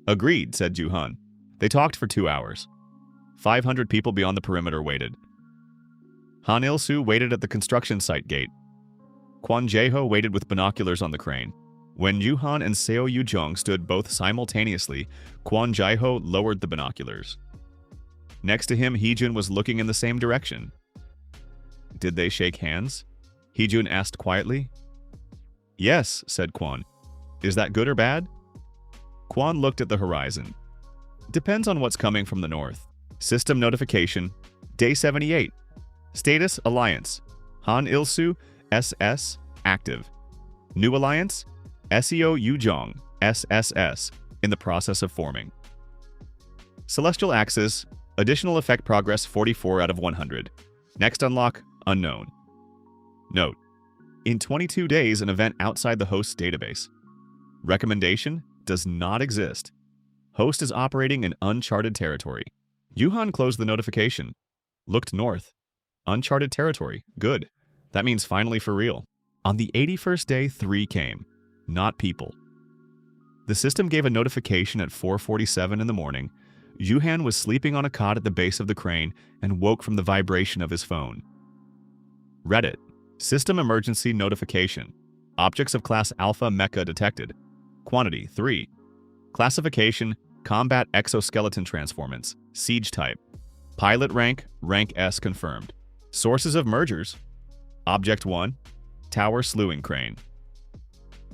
Agreed, said Ju-han. They talked for 2 hours. 500 people beyond the perimeter waited. Han Ilsu waited at the construction site gate. Quan Jo waited with binoculars on the crane. When Ju-han and Seo Yu Jong stood both simultaneously, Quan Jo lowered the binoculars. Next to him, Heejun was looking in the same direction. Did they shake hands? Heejun asked quietly. Yes, said Quan. Is that good or bad? Quan looked at the horizon. Depends on what's coming from the north. System notification. Day 78. Status Alliance. Han Ilsu, SS, active. New Alliance. Seo Yu Jong, SSS, in the process of forming. Celestial Axis. Additional effect progress 44 out of 100. Next unlock, unknown. Note: in 22 days, an event outside the host's database. Recommendation: does not exist. Host is operating in uncharted territory. Yuhan closed the notification. Looked north. Uncharted territory. Good. That means finally for real. On the 81st day, 3 came. Not people. The system gave a notification at 4:47 in the morning. Yuhan was sleeping on a cot at the base of the crane and woke from the vibration of his phone. Read it. System emergency notification. Objects of class Alpha Mecha detected. Quantity 3. Classification: combat exoskeleton transformants. Siege type. Pilot rank, rank S confirmed. Sources of mergers: Object 1, Tower Slewing Crane.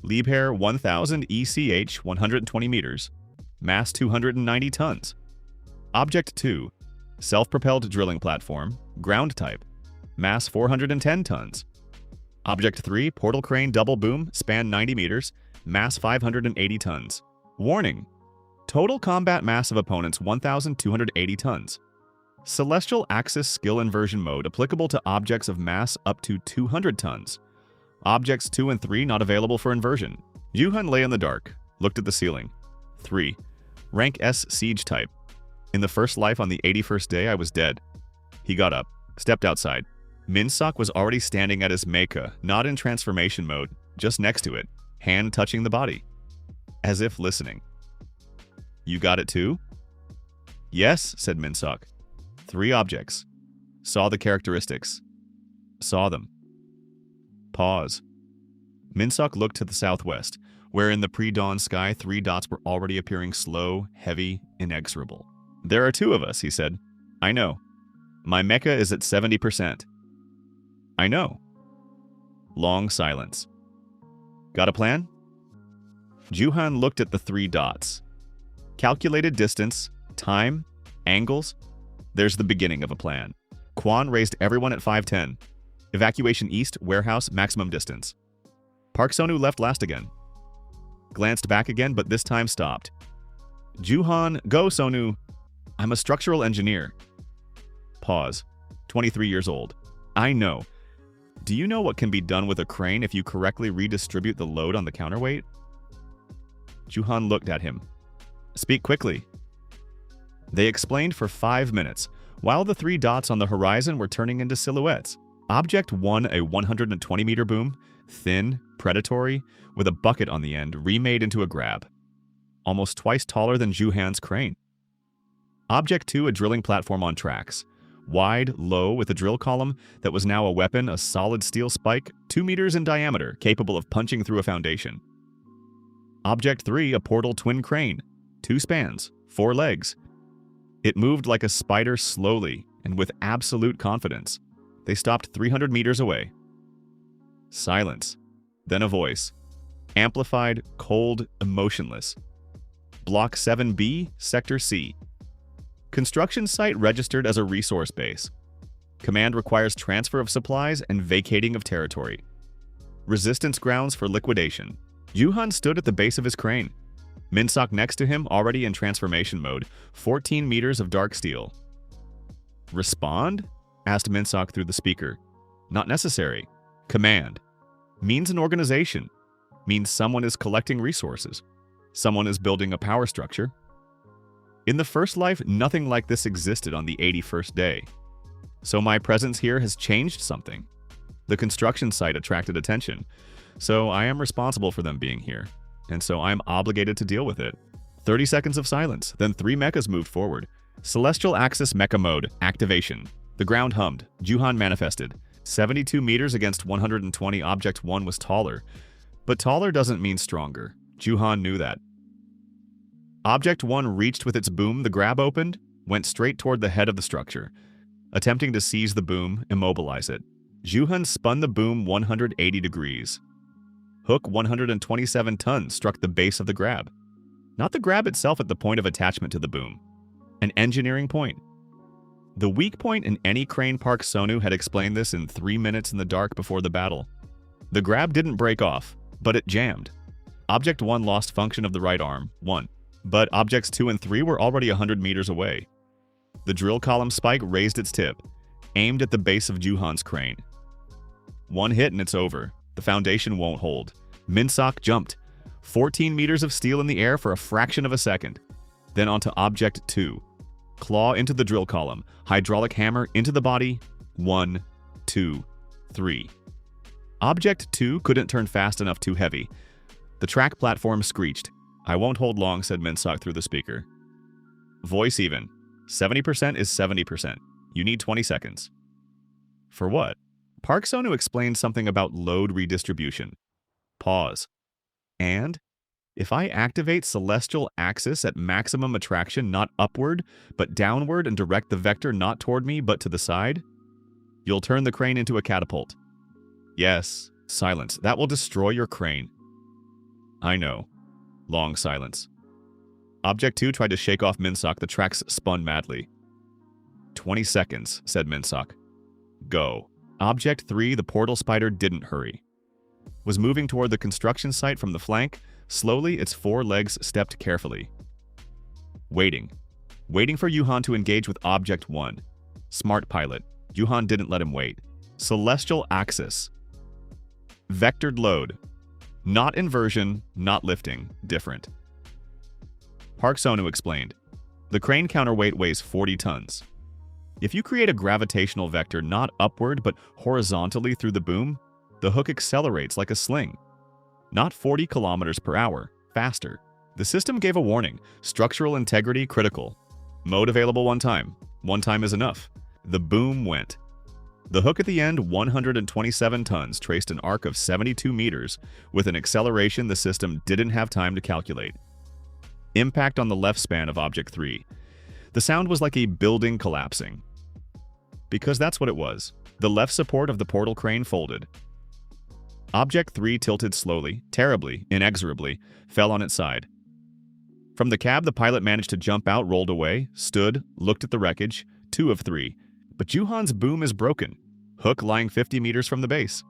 Liebherr 1000 ECH 120 meters. Mass 290 tons. Object 2, Self-propelled drilling platform, ground type. Mass 410 tons. Object 3, Portal Crane double boom, span 90 meters. Mass 580 tons. Warning: total combat mass of opponents 1,280 tons. Celestial Axis skill inversion mode applicable to objects of mass up to 200 tons. Objects 2 and 3 not available for inversion. Yuhan lay in the dark, looked at the ceiling. 3. Rank S siege type. In the first life on the 81st day, I was dead. He got up, stepped outside. Minsok was already standing at his Mecha, not in transformation mode, just next to it, hand touching the body. As if listening. You got it too? Yes, said Minsok. 3 objects. Saw the characteristics. Saw them. Pause. Minsok looked to the southwest, where in the pre-dawn sky 3 dots were already appearing slow, heavy, inexorable. There are 2 of us, he said. I know. My Mecha is at 70%. I know. Long silence. Got a plan? Juhan looked at the 3 dots. Calculated distance, time, angles. There's the beginning of a plan. Quan raised everyone at 510. Evacuation east, warehouse, maximum distance. Park Sonu left last again. Glanced back again, but this time stopped. Juhan, go Sonu. I'm a structural engineer. Pause. 23 years old. I know. Do you know what can be done with a crane if you correctly redistribute the load on the counterweight? Juhan looked at him. Speak quickly. They explained for 5 minutes, while the 3 dots on the horizon were turning into silhouettes. Object 1, a 120-meter boom, thin, predatory, with a bucket on the end, remade into a grab. Almost twice taller than Juhan's crane. Object 2, a drilling platform on tracks. Wide, low, with a drill column that was now a weapon, a solid steel spike, 2 meters in diameter, capable of punching through a foundation. Object 3, a portal twin crane. 2 spans, 4 legs. It moved like a spider slowly and with absolute confidence. They stopped 300 meters away. Silence. Then a voice. Amplified, cold, emotionless. Block 7B, Sector C. Construction site registered as a resource base. Command requires transfer of supplies and vacating of territory. Resistance grounds for liquidation. Yuhan stood at the base of his crane. Minsok next to him, already in transformation mode, 14 meters of dark steel. Respond? Asked Minsok through the speaker. Not necessary. Command. Means an organization. Means someone is collecting resources. Someone is building a power structure. In the first life, nothing like this existed on the 81st day. So my presence here has changed something. The construction site attracted attention, so I am responsible for them being here, and so I'm obligated to deal with it. 30 seconds of silence, then 3 mechas moved forward. Celestial Axis Mecha Mode, activation. The ground hummed. Juhan manifested. 72 meters against 120. Object 1 was taller. But taller doesn't mean stronger. Juhan knew that. Object 1 reached with its boom, the grab opened, went straight toward the head of the structure. Attempting to seize the boom, immobilize it. Juhan spun the boom 180 degrees. Hook 127 tons struck the base of the grab. Not the grab itself at the point of attachment to the boom. An engineering point. The weak point in any crane, Park Sonu had explained this in 3 minutes in the dark before the battle. The grab didn't break off, but it jammed. Object 1 lost function of the right arm, 1. But objects 2 and 3 were already 100 meters away. The drill column spike raised its tip, aimed at the base of Juhan's crane. One hit and it's over. The foundation won't hold. Min-sok jumped. 14 meters of steel in the air for a fraction of a second. Then onto Object 2. Claw into the drill column. Hydraulic hammer into the body. 1, 2, 3. Object 2 couldn't turn fast enough, too heavy. The track platform screeched. "I won't hold long," said Min-sok through the speaker. Voice even. 70% is 70%. You need 20 seconds. For what? Park Sonu explained something about load redistribution. Pause. And? If I activate celestial axis at maximum attraction, not upward, but downward, and direct the vector not toward me, but to the side, you'll turn the crane into a catapult. Yes. Silence. That will destroy your crane. I know. Long silence. Object 2 tried to shake off Min-sok. The tracks spun madly. 20 seconds, said Min-sok. Go. Object 3, the portal spider, didn't hurry. Was moving toward the construction site from the flank. Slowly, its 4 legs stepped carefully. Waiting. Waiting for Juhan to engage with Object 1. Smart pilot. Juhan didn't let him wait. Celestial axis. Vectored load. Not inversion, not lifting. Different. Park Sonu explained. The crane counterweight weighs 40 tons. If you create a gravitational vector not upward but horizontally through the boom, the hook accelerates like a sling. Not 40 kilometers per hour, faster. The system gave a warning. Structural integrity critical. Mode available one time. One time is enough. The boom went. The hook at the end, 127 tons, traced an arc of 72 meters with an acceleration the system didn't have time to calculate. Impact on the left span of Object 3. The sound was like a building collapsing. Because that's what it was. The left support of the portal crane folded. Object 3 tilted slowly, terribly, inexorably, fell on its side. From the cab, the pilot managed to jump out, rolled away, stood, looked at the wreckage, 2 of 3. But Juhan's boom is broken. Hook lying 50 meters from the base.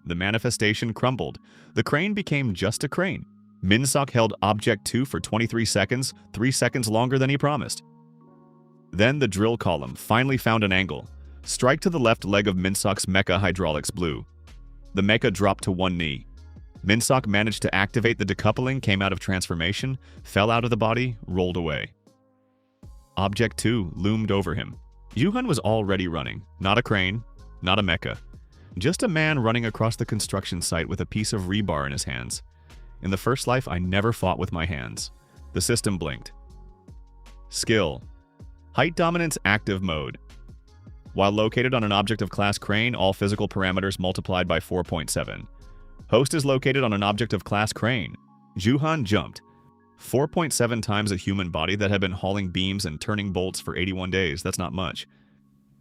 The manifestation crumbled. The crane became just a crane. Min-sok held Object 2 for 23 seconds, 3 seconds longer than he promised. Then the drill column finally found an angle. Strike to the left leg of Min-sok's Mecha hydraulics blew. The Mecha dropped to one knee. Min-sok managed to activate the decoupling, came out of transformation, fell out of the body, rolled away. Object 2 loomed over him. Juhan was already running. Not a crane, not a Mecha. Just a man running across the construction site with a piece of rebar in his hands. In the first life, I never fought with my hands. The system blinked. Skill. Height dominance active mode. While located on an object of class crane, all physical parameters multiplied by 4.7. Host is located on an object of class crane. Juhan jumped. 4.7 times a human body that had been hauling beams and turning bolts for 81 days. That's not much.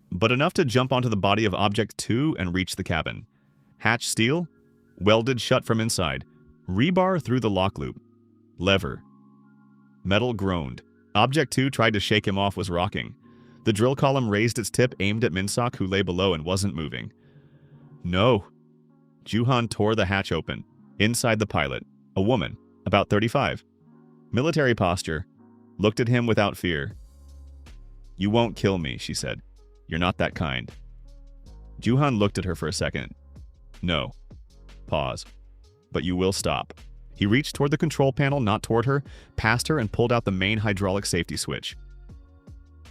But enough to jump onto the body of Object 2 and reach the cabin. Hatch steel. Welded shut from inside. Rebar through the lock loop. Lever. Metal groaned. Object 2 tried to shake him off, was rocking. The drill column raised its tip, aimed at Min-sok, who lay below and wasn't moving. No. Juhan tore the hatch open. Inside the pilot, a woman, about 35. Military posture. Looked at him without fear. You won't kill me, she said. You're not that kind. Juhan looked at her for a second. No. Pause. But you will stop. He reached toward the control panel, not toward her, past her, and pulled out the main hydraulic safety switch.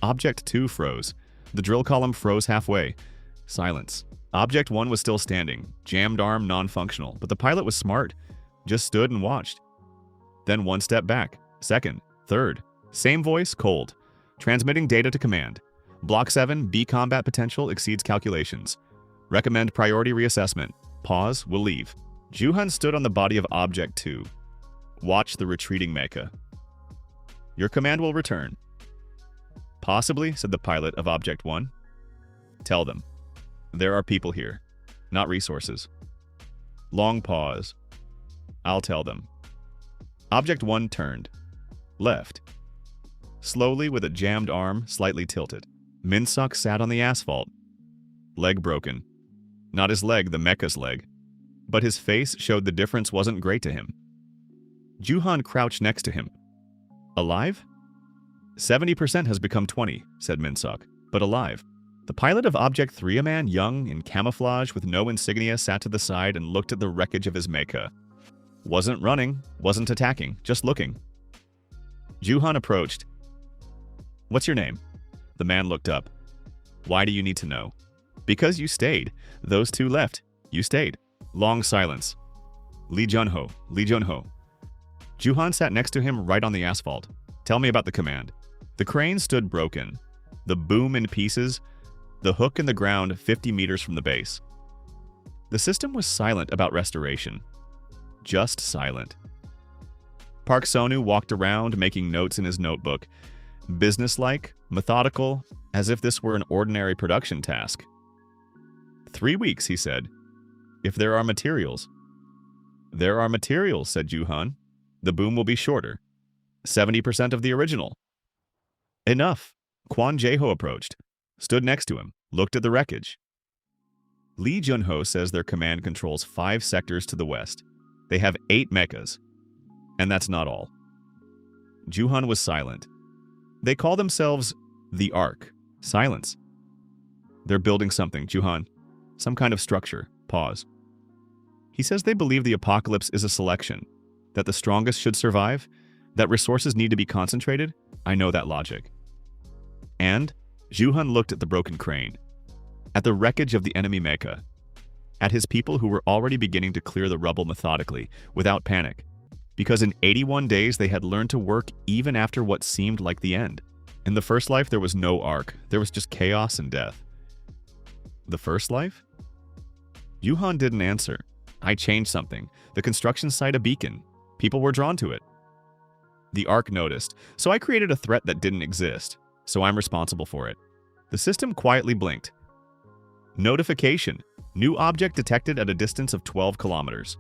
Object 2 froze. The drill column froze halfway. Silence. Object 1 was still standing, jammed arm non-functional, but the pilot was smart. Just stood and watched. Then one step back. Second. Third. Same voice, cold. Transmitting data to command. Block 7, B combat potential exceeds calculations. Recommend priority reassessment. Pause, will leave. Juhan stood on the body of Object 2. Watch the retreating Mecha. Your command will return. Possibly, said the pilot of Object 1. Tell them. There are people here, not resources. Long pause. I'll tell them. Object 1 turned. Left. Slowly, with a jammed arm, slightly tilted. Min-suk sat on the asphalt. Leg broken. Not his leg, the Mecha's leg. But his face showed the difference wasn't great to him. Ju-han crouched next to him. Alive? 70% has become 20, said Min-suk, but alive. The pilot of Object 3, a man young, in camouflage with no insignia, sat to the side and looked at the wreckage of his Mecha. Wasn't running, wasn't attacking, just looking. Ju-han approached. What's your name? The man looked up. Why do you need to know? Because you stayed. Those two left. You stayed. Long silence. Lee Junho, Lee Junho. Ju-han sat next to him right on the asphalt. Tell me about the command. The crane stood broken. The boom in pieces. The hook in the ground 50 meters from the base. The system was silent about restoration. Just silent. Park Sonu walked around, making notes in his notebook. Businesslike, methodical, as if this were an ordinary production task. 3 weeks, he said. If there are materials. There are materials, said Ju-han. The boom will be shorter. 70% of the original. Enough. Quan Jo approached, stood next to him, looked at the wreckage. Lee Junho says their command controls 5 sectors to the west. They have 8 Meccas. And that's not all. Ju-han was silent. They call themselves the Ark. Silence. They're building something, Ju-han. Some kind of structure. Pause. He says they believe the apocalypse is a selection, that the strongest should survive, that resources need to be concentrated. I know that logic. And Ju-han looked at the broken crane, at the wreckage of the enemy Mecha, at his people who were already beginning to clear the rubble methodically, without panic, because in 81 days they had learned to work even after what seemed like the end. In the first life, there was no arc. There was just chaos and death. The first life? Ju-han didn't answer. I changed something. The construction site a beacon. People were drawn to it. The Ark noticed, so I created a threat that didn't exist, so I'm responsible for it. The system quietly blinked. Notification. New object detected at a distance of 12 kilometers.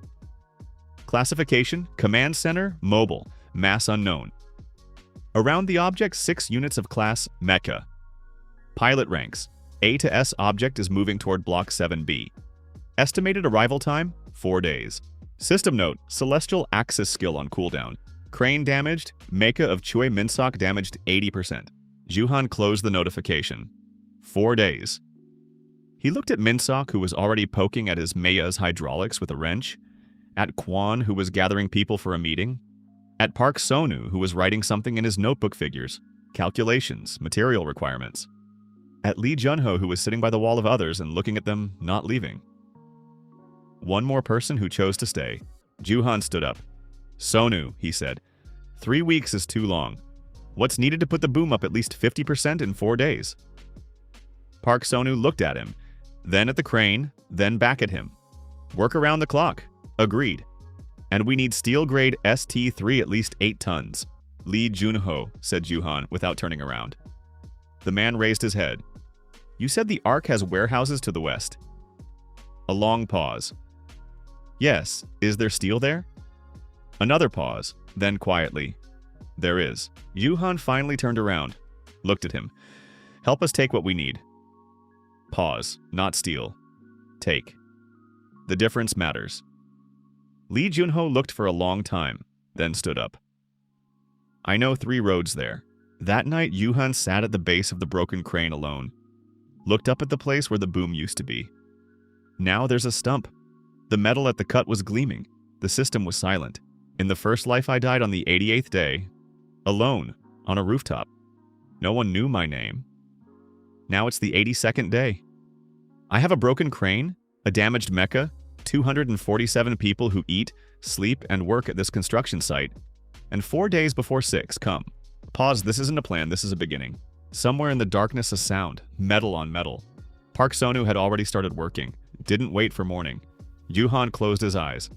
Classification, Command Center, Mobile, Mass Unknown. Around the object, 6 units of class Mecha. Pilot ranks. A to S object is moving toward Block 7B. Estimated arrival time, 4 days. System note, Celestial Axis skill on cooldown. Crane damaged, Mecha of Chue Min-suk damaged 80%. Ju-han closed the notification. 4 days. He looked at Min-suk, who was already poking at his Meia's hydraulics with a wrench, at Quan, who was gathering people for a meeting, at Park Sonu, who was writing something in his notebook figures, calculations, material requirements, at Lee Junho, who was sitting by the wall of others and looking at them, not leaving. One more person who chose to stay. Ju-han stood up. Sonu, he said. 3 weeks is too long. What's needed to put the boom up at least 50% in 4 days? Park Sonu looked at him, then at the crane, then back at him. Work around the clock. Agreed. And we need steel-grade ST3 at least 8 tons. Lee Junho, said Ju-han without turning around. The man raised his head. You said the Ark has warehouses to the west. A long pause. Yes, is there steel there? Another pause, then quietly. There is. Ju-han finally turned around, looked at him. Help us take what we need. Pause, not steel. Take. The difference matters. Lee Junho looked for a long time, then stood up. I know 3 roads there. That night, Ju-han sat at the base of the broken crane alone, looked up at the place where the boom used to be. Now there's a stump. The metal at the cut was gleaming. The system was silent. In the first life I died on the 88th day, alone, on a rooftop. No one knew my name. Now it's the 82nd day. I have a broken crane, a damaged Mecha, 247 people who eat, sleep, and work at this construction site. And 4 days before 6 come. Pause, this isn't a plan, this is a beginning. Somewhere in the darkness a sound, metal on metal. Park Sonu had already started working, didn't wait for morning. Ju-han closed his eyes.